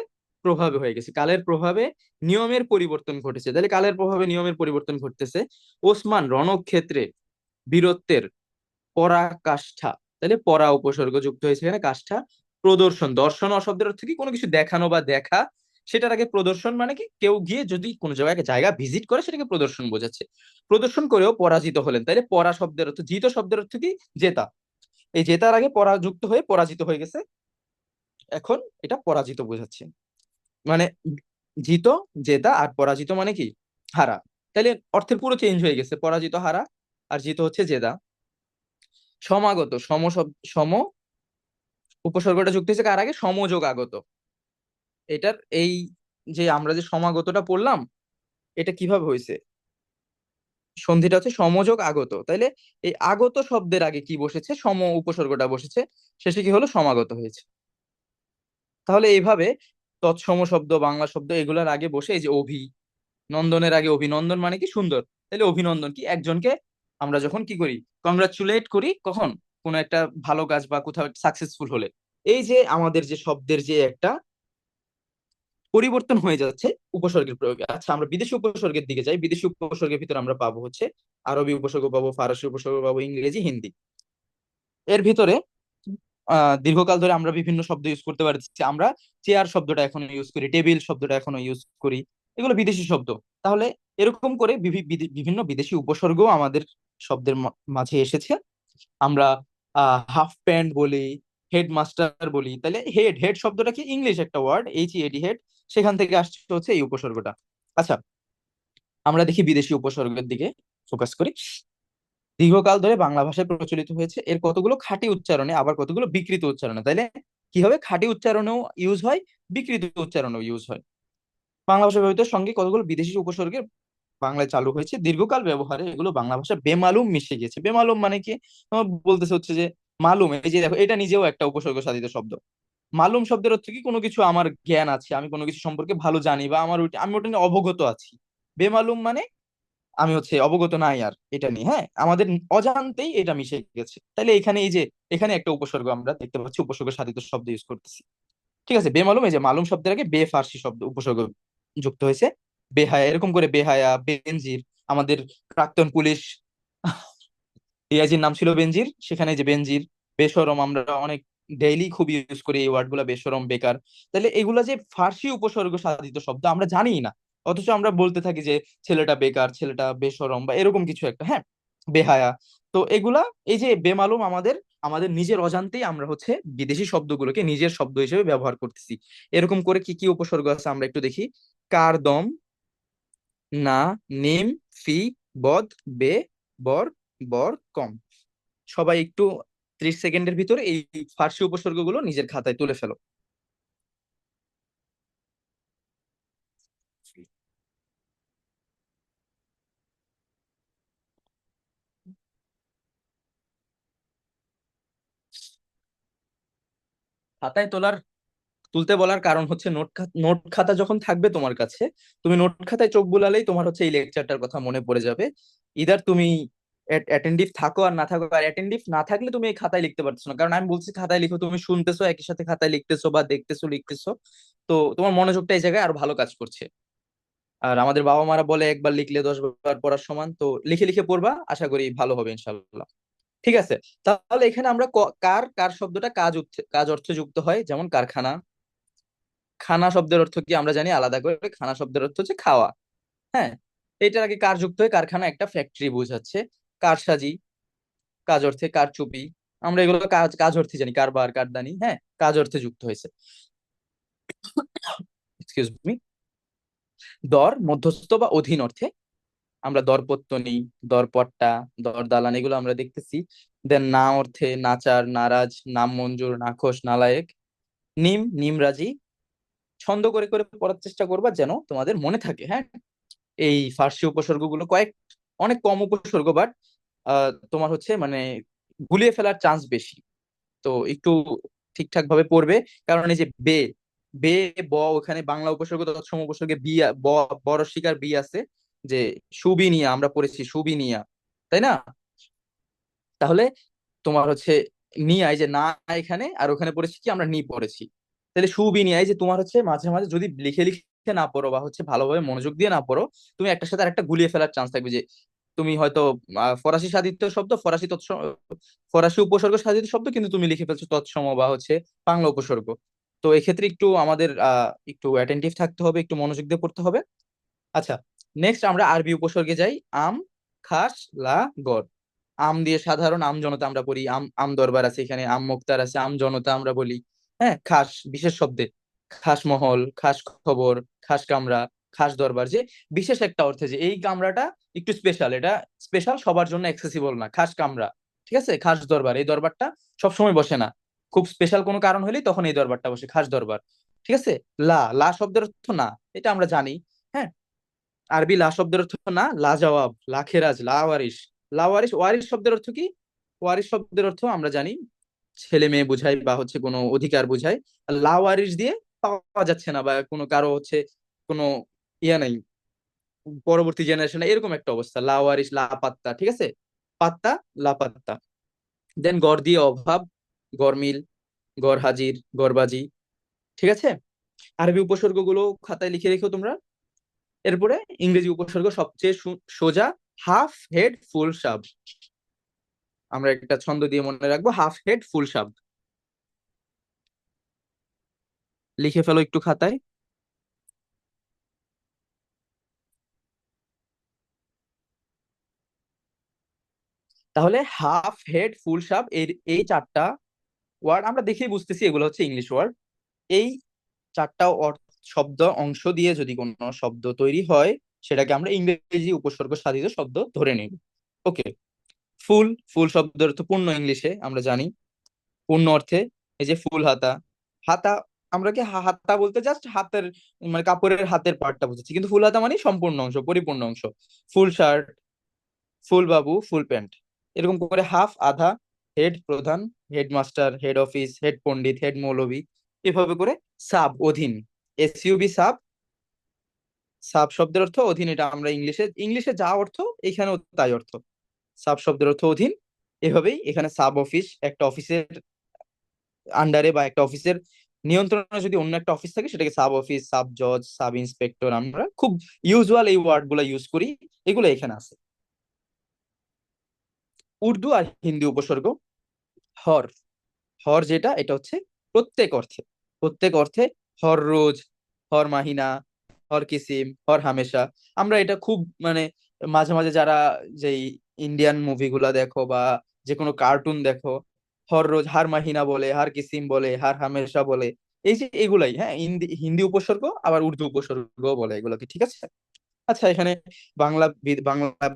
প্রভাবে হয়ে গেছে। কালের প্রভাবে নিয়মের পরিবর্তন ঘটেছে, তাহলে কালের প্রভাবে নিয়মের পরিবর্তন ঘটতেছে। ওসমান রণক্ষেত্রে বীরত্বের পরাকাষ্ঠা, তাহলে পরা উপসর্গ যুক্ত হয়েছে এখানে। কাষ্ঠা, প্রদর্শন, দর্শন অশব্দের অর্থ কি? কোনো কিছু দেখানো বা দেখা। সেটার আগে প্রদর্শন মানে কি? কেউ গিয়ে যদি কোনো জায়গায় জায়গা ভিজিট করে সেটাকে প্রদর্শন বোঝাচ্ছে। প্রদর্শন করেও পরাজিত হলেন, তাইলে পরা শব্দের অর্থ, জিত শব্দের অর্থ কি? জেতা। এই জেতার আগে পরা যুক্ত হয়ে পরাজিত হয়ে গেছে, এখন এটা পরাজিত বোঝাচ্ছে। মানে জিত, জেতা, আর পরাজিত মানে কি? হারা। তাইলে অর্থের পুরো চেঞ্জ হয়ে গেছে, পরাজিত হারা, আর জিত হচ্ছে জেতা। সমাগত, সম উপসর্গটা যুক্ত হয়েছে কার আগে? সমযোগ আগত। এটার এই যে আমরা যে সমাগতটা পড়লাম, এটা কিভাবে হয়েছে? সন্ধিটা হচ্ছে সমযোগ আগত, তাইলে এই আগত শব্দের আগে কি বসেছে? সম উপসর্গটা বসেছে, শেষে কি হলো? সমাগত হয়েছে। তাহলে এইভাবে তৎসম শব্দ, বাংলা শব্দ এগুলোর আগে বসে, এই যে নন্দনের আগে অভিনন্দন মানে কি? সুন্দর। তাহলে অভিনন্দন কি? একজনকে আমরা যখন কি করি? কংগ্রাচুলেট করি, কখন? কোনো একটা ভালো কাজ বা কোথাও সাকসেসফুল হলে। এই যে আমাদের যে শব্দের যে একটা পরিবর্তন হয়ে যাচ্ছে উপসর্গের প্রয়োগে। আচ্ছা, আমরা বিদেশি উপসর্গের দিকে যাই। বিদেশি উপসর্গের ভিতরে আমরা পাবো হচ্ছে আরবি উপসর্গ পাবো, ফারসি উপসর্গ পাবো, ইংরেজি, হিন্দি। এর ভিতরে দীর্ঘকাল ধরে আমরা বিভিন্ন শব্দ ইউজ করতে পারছি। আমরা চেয়ার শব্দটা এখনো ইউজ করি, টেবিল শব্দটা এখনো ইউজ করি, এগুলো বিদেশি শব্দ। তাহলে এরকম করে বিভিন্ন বিদেশি উপসর্গ আমাদের শব্দের মাঝে এসেছে। আমরা হাফ প্যান্ট বলি, হেডমাস্টার বলি। তাহলে হেড, হেড শব্দটা কি? ইংলিশ একটা ওয়ার্ড, HEAD, হেড। সেখান থেকে আসছে হচ্ছে এই উপসর্গটা। আচ্ছা, আমরা দেখি বিদেশি উপসর্গের দিকে ফোকাস করি। দীর্ঘকাল ধরে বাংলা ভাষায় প্রচলিত হয়েছে, এর কতগুলো খাঁটি উচ্চারণে আবার কতগুলো বিকৃত উচ্চারণে। তাইলে কি হবে, খাঁটি উচ্চারণেও ইউজ হয়, বিকৃত উচ্চারণেও ইউজ হয়। বাংলা ভাষা ব্যবহৃত সঙ্গে কতগুলো বিদেশি উপসর্গের বাংলায় চালু হয়েছে, দীর্ঘকাল ব্যবহারে এগুলো বাংলা ভাষা বেমালুম মিশে গেছে। বেমালুম মানে কি, তোমার বলতেছে হচ্ছে যে মালুম, এই যে দেখো এটা নিজেও একটা উপসর্গ সাধিত শব্দ। মালুম শব্দের অর্থ কি, কোনো কিছু আমার জ্ঞান আছে, আমি কোনো কিছু সম্পর্কে ভালো জানি, বা আমি ওটা নিয়ে অবগত আছি। বেমালুম মানে আমি হচ্ছে অবগত নাই আর এটা নিয়ে, হ্যাঁ, আমাদের অজান্তেই এটা মিশে গেছে। তাহলে এখানে এই যে এখানে একটা উপসর্গ আমরা দেখতে পাচ্ছি, উপসর্গ সাধিত শব্দ ইউজ করতেছি। ঠিক আছে, বেমালুম, এই যে মালুম শব্দের আগে বে ফার্সি শব্দ উপসর্গ যুক্ত হয়েছে। বেহায়া, এরকম করে বেহায়া, বেনজির, আমাদের প্রাক্তন পুলিশ ইয়াজির নাম ছিল বেনজির, সেখানে যে বেনজির, বেশরম, আমরা অনেক ডেইলি খুব ইউজ করি এই ওয়ার্ড গুলা, বেশরম, বেকার। তাহলে এগুলা যে ফার্সি উপসর্গ সাধিত শব্দ আমরা জানি না, অথচ আমরা বলতে থাকি যে ছেলেটা বেকার, ছেলেটা বেশরম, বা এরকম কিছু একটা, হ্যাঁ, বেহায়া। তো এগুলা, এই যে বেমালুম, আমাদের আমাদের নিজের অজান্তেই আমরা হচ্ছে বিদেশি শব্দগুলোকে নিজের শব্দ হিসেবে ব্যবহার করতেছি। এরকম করে কি কি উপসর্গ আছে আমরা একটু দেখি। কার, দম, না, নিম, ফি, বদ, বে, বর, বর, কম। সবাই একটু 30 সেকেন্ডের ভিতরে এই ফার্সি উপসর্গগুলো নিজের খাতায় তুলে ফেলো। খাতায় তুলতে বলার কারণ হচ্ছে, নোট খাতা যখন থাকবে তোমার কাছে, তুমি নোট খাতায় চোখ বুলালেই তোমার হচ্ছে এই লেকচারটার কথা মনে পড়ে যাবে। ইদার তুমি অ্যাটেন্টিভ থাকো আর না থাকো, আর অ্যাটেন্টিভ না থাকলে তুমি এই খাতায় লিখতে পারছো না, কারণ আমি বলছি খাতায় লিখো, তুমি শুনতেছো একই সাথে খাতায় লিখতেছো বা দেখতেছো লিখতেছো। তো তোমার মনোযোগটা এই জায়গায় আরো ভালো কাজ করছে। আর আমাদের বাবা মারা বলে একবার লিখলে 10 বার পড়ার সমান, তো লিখে লিখে পড়বা, আশা করি ভালো হবে ইনশাল্লাহ। ঠিক আছে, তাহলে এখানে আমরা কার, কার শব্দটা কাজ অর্থে যুক্ত হয়, যেমন কারখানা। খানা শব্দের অর্থ কি আমরা জানি আলাদা করে, খানা শব্দের অর্থ হচ্ছে খাওয়া, হ্যাঁ। এটার আগে কার যুক্ত হয়, কারখানা একটা ফ্যাক্টরি বোঝাচ্ছে। কারসাজি, কাজ অর্থে কারচুপি, আমরা এগুলো কাজ কাজ অর্থে জানি, কারবার, কারদানি, হ্যাঁ, কাজ অর্থে যুক্ত হয়েছে। Excuse me. দর, মধ্যস্থ বা অধীন অর্থে, আমরা দরপত্তনি, দরপট্টা, দর দালান, এগুলো আমরা দেখতেছি। দেন না অর্থে নাচার, নারাজ, নাম মঞ্জুর, নাখোশ, নালায়েক। নিম, নিমরাজি। ছন্দ করে করে পড়ার চেষ্টা করবা যেন তোমাদের মনে থাকে, হ্যাঁ। এই ফার্সি উপসর্গগুলো অনেক কম উপসর্গ, বাট তোমার হচ্ছে মানে গুলিয়ে ফেলার চান্স বেশি। তো একটু ঠিকঠাক ভাবে পড়বে, কারণ এই যে বে, বে, ব, ওখানে বাংলা উপসর্গ তৎসম উপসর্গে বি, বড় শিকার বি আছে, যে সুবিনিয়া আমরা পড়েছি, সুবিনিয়া, তাই না? তাহলে তোমার হচ্ছে নিয়া, এই যে না, এখানে আর ওখানে পড়েছি কি, আমরা নি পড়েছি। তাহলে সুবিনিয়া, এই যে তোমার হচ্ছে মাঝে মাঝে যদি লিখে লিখে না পড়ো বা হচ্ছে ভালোভাবে মনোযোগ দিয়ে না পড়ো, তুমি একটার সাথে আরেকটা গুলিয়ে ফেলার চান্স থাকবে। যে তুমি হয়তো ফরাসি সাধিত শব্দ, ফরাসি উপসর্গ সাধিত শব্দ, কিন্তু তুমি লিখে ফেলছো তৎসম বা হচ্ছে বাংলা উপসর্গ। তো এক্ষেত্রে একটু আমাদের একটু অ্যাটেন্টিভ থাকতে হবে, একটু মনোযোগ দিয়ে পড়তে হবে। আচ্ছা, নেক্সট আমরা আরবি উপসর্গে যাই। আম, খাস, লা, গর। আম দিয়ে সাধারণ আম জনতা আমরা পড়ি, আম আম দরবার আছে, এখানে আম মুক্তার আছে, আম জনতা আমরা বলি। হ্যাঁ, খাস বিশেষ শব্দে, খাস মহল, খাস খবর, খাস কামরা, খাস দরবার, যে বিশেষ একটা অর্থে, যে এই কামরাটা একটু স্পেশাল, এটা স্পেশাল, সবার জন্য অ্যাক্সেসিবল না, খাস কামরা। ঠিক আছে, খাস দরবার, এই দরবারটা সব সময় বসে না, খুব স্পেশাল কোনো কারণ হলেই তখন এই দরবারটা বসে, খাস দরবার। ঠিক আছে। লা, লা শব্দের অর্থ না, এটা আমরা জানি, হ্যাঁ। আরবি লা শব্দের অর্থ না, লাজবাব, লাখেরাজ, লাওয়ারিস। লাওয়ারিস, ওয়ারিস শব্দের অর্থ কি, ওয়ারিস শব্দের অর্থ আমরা জানি ছেলে মেয়ে বোঝায় বা হচ্ছে কোনো অধিকার বোঝায়। আর লাওয়ারিস দিয়ে পাওয়া যাচ্ছে না, বা কোনো কারো হচ্ছে কোনো ইয়া নাই, পরবর্তী জেনারেশনে এরকম একটা অবস্থা, লাওয়ারিস, লাপাত্তা। ঠিক আছে, পাত্তা, লাপাত্তা। দেন গড় দিয়ে অভাব, গরমিল, গড় হাজির, গড়বাজি। ঠিক আছে, আরবি উপসর্গগুলো খাতায় লিখে রেখো তোমরা। এরপরে ইংরেজি উপসর্গ সবচেয়ে সোজা, হাফ হেড ফুল সাব। আমরা একটা ছন্দ দিয়ে মনে রাখবো, হাফ হেড ফুল সাব। লিখে ফেলো একটু খাতায়। তাহলে হাফ হেড ফুল সাব, এর এই চারটা ওয়ার্ড আমরা দেখেই বুঝতেছি এগুলো হচ্ছে ইংলিশ ওয়ার্ড। এই চারটা শব্দ অংশ দিয়ে যদি কোনো শব্দ তৈরি হয়, সেটাকে আমরা ইংরেজি উপসর্গ সাধিত শব্দ ধরে নিব। ওকে, ফুল, ফুল শব্দের অর্থ পূর্ণ, ইংলিশে আমরা জানি পূর্ণ অর্থে। এই যে ফুল হাতা, হাতা আমরা কি হাতা বলতে জাস্ট হাতের মানে কাপড়ের হাতের পার্টটা বুঝাচ্ছি, কিন্তু ফুল হাতা মানে সম্পূর্ণ অংশ, পরিপূর্ণ অংশ। ফুল শার্ট, ফুল বাবু, ফুল প্যান্ট, এরকম করে হাফ, আধা, হেড প্রধান, হেডমাস্টার, হেড অফিস, হেড পণ্ডিত, হেড মৌলভী, এভাবে করে। সাব অধীন, এসইউবি সাব, সাব শব্দের অর্থ অধীন, এটা আমরা ইংলিশে ইংলিশে যা অর্থ এখানেও তাই অর্থ। সাব শব্দের অর্থ অধীন। এভাবেই এখানে সাব অফিস, একটা অফিসের আন্ডারে বা একটা অফিসের নিয়ন্ত্রণে যদি অন্য একটা অফিস থাকে সেটাকে সাব অফিস, সাব জজ, সাব ইন্সপেক্টর, আমরা খুব ইউজুয়াল এই ওয়ার্ড গুলা ইউজ করি, এগুলো এখানে আছে। উর্দু আর হিন্দি উপসর্গ। হর, হর যেটা এটা হচ্ছে প্রত্যেক অর্থে, প্রত্যেক অর্থে। হর রোজ, হর মাহিনা, হর কিসিম, হর হামেশা। আমরা এটা খুব মানে মাঝে মাঝে যারা যেই ইন্ডিয়ান মুভিগুলা দেখো বা যে কোনো কার্টুন দেখো, হর রোজ হার মাহিনা বলে, হার কিসিম বলে, হার হামেশা বলে। এই যে এগুলাই, হ্যাঁ, হিন্দি হিন্দি উপসর্গ আবার উর্দু উপসর্গ বলে এগুলোকে, ঠিক আছে। আচ্ছা, এখানে বাংলা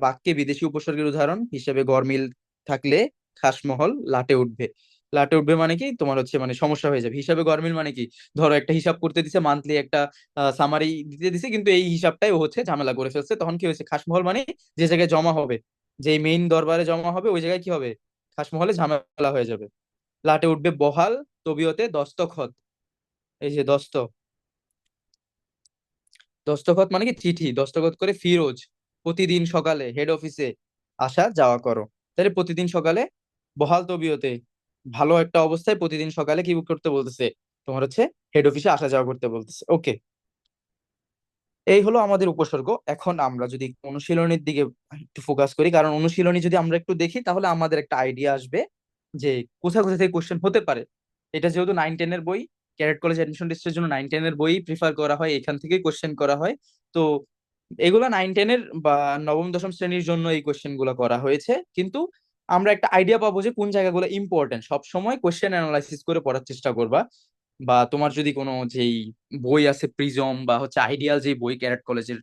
বাক্যে বিদেশি উপসর্গের উদাহরণ হিসেবে গরমিল থাকলে খাসমহল লাটে উঠবে। লাটে উঠবে মানে কি, তোমার হচ্ছে মানে সমস্যা হয়ে যাবে। হিসাবে গরমিল মানে কি, ধরো একটা হিসাব করতে দিছে, মান্থলি একটা সামারি দিতে দিছে, কিন্তু এই হিসাবটাই ও হচ্ছে ঝামেলা করে ফেলছে, তখন কি হয়েছে, খাসমহল মানে যে জায়গায় জমা হবে, যে মেইন দরবারে জমা হবে ওই জায়গায় কি হবে, খাসমহলে ঝামেলা হয়ে যাবে। লাটে উঠবে বহাল তবিয়তে দস্তখত। এই যে দস্তখত মানে কি চিঠি, দস্তখত করে ফিরোজ প্রতিদিন সকালে হেড অফিসে আসা যাওয়া করো। তাহলে প্রতিদিন সকালে বহাল তবিয়তে, ভালো একটা অবস্থায় প্রতিদিন সকালে কি করতে বলতেছে, তোমার হচ্ছে হেড অফিসে আসা যাওয়া করতে বলতেছে। ওকে, এই হলো আমাদের উপসর্গ। এখন আমরা যদি অনুশীলনীর দিকে একটু ফোকাস করি, কারণ অনুশীলনী যদি আমরা একটু দেখি তাহলে আমাদের একটা আইডিয়া আসবে যে কোথা কোথা থেকে কোশ্চেন হতে পারে। এটা যেহেতু 9-10 এর বই, ক্যাডেট কলেজ অ্যাডমিশন টেস্টের জন্য 9-10 এর বই প্রিফার করা হয়, এখান থেকেই কোশ্চেন করা হয়। তো এগুলো 9-10 এর বা নবম দশম শ্রেণীর জন্য এই কোশ্চেন গুলো করা হয়েছে, কিন্তু আমরা একটা আইডিয়া পাবো যে কোন জায়গাগুলো ইম্পর্টেন্ট। সব সময় কোশ্চেন অ্যানালাইসিস করে পড়ার চেষ্টা করবা। বা তোমার যদি কোনো যেই বই আছে প্রিজম বা হচ্ছে আইডিয়াল, যে বই ক্যাডেট কলেজের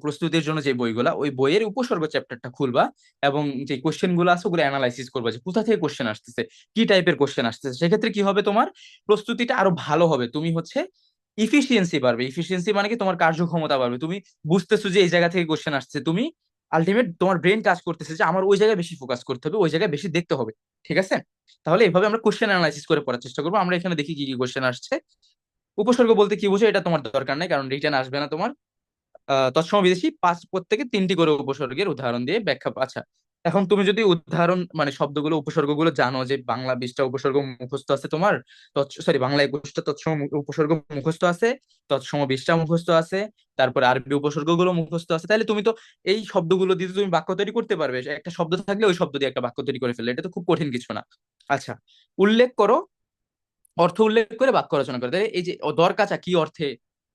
প্রস্তুতির জন্য যে বইগুলা, ওই বইয়ের উপসর্গ চ্যাপ্টারটা খুলবা এবং যে কোশ্চেন গুলো আছে ওগুলো অ্যানালাইসিস করবা যে কোথা থেকে কোশ্চেন আসতেছে, কি টাইপের কোশ্চেন আসতেছে। সেক্ষেত্রে কি হবে, তোমার প্রস্তুতিটা আরো ভালো হবে। তুমি হচ্ছে ইফিসিয়েন্সি বাড়বে। ইফিসিয়েন্সি মানে কি, তোমার কার্যক্ষমতা বাড়বে। তুমি বুঝতেছো যে এই জায়গা থেকে কোশ্চেন আসছে, তুমি আলটিমেট তোমার ব্রেন কাজ করতেছে যে আমার ওই জায়গায় বেশি ফোকাস করতে হবে, ওই জায়গায় বেশি দেখতে হবে। ঠিক আছে, তাহলে এভাবে আমরা কোশ্চেন অ্যানালাইসিস করে পড়ার চেষ্টা করবো। আমরা এখানে দেখি কি কি কোশ্চেন আসছে। উপসর্গ বলতে কি বুঝো এটা তোমার দরকার নেই, কারণ রিটেন আসবে না তোমার। তৎসম বিদেশি পাঁচ, প্রত্যেকে তিনটি করে উপসর্গের উদাহরণ দিয়ে ব্যাখ্যা। আচ্ছা, এখন তুমি যদি উদাহরণ মানে শব্দগুলো উপসর্গগুলো জানো, যে বাংলা 20টা উপসর্গ মুখস্থ আছে তোমার, সরি বাংলা 21টা তৎসম উপসর্গ মুখস্থ আছে, তৎসম 20টা মুখস্থ আছে, তারপরে আরবি উপসর্গগুলো মুখস্থ আছে, তাহলে তুমি তো এই শব্দগুলো দিয়ে তো তুমি বাক্য তৈরি করতে পারবে। একটা শব্দ থাকলে ওই শব্দ দিয়ে একটা বাক্য তৈরি করে ফেললে, এটা তো খুব কঠিন কিছু না। আচ্ছা, উল্লেখ করো, অর্থ উল্লেখ করে বাক্য রচনা করে। তাহলে এই যে দরকাচা কি অর্থে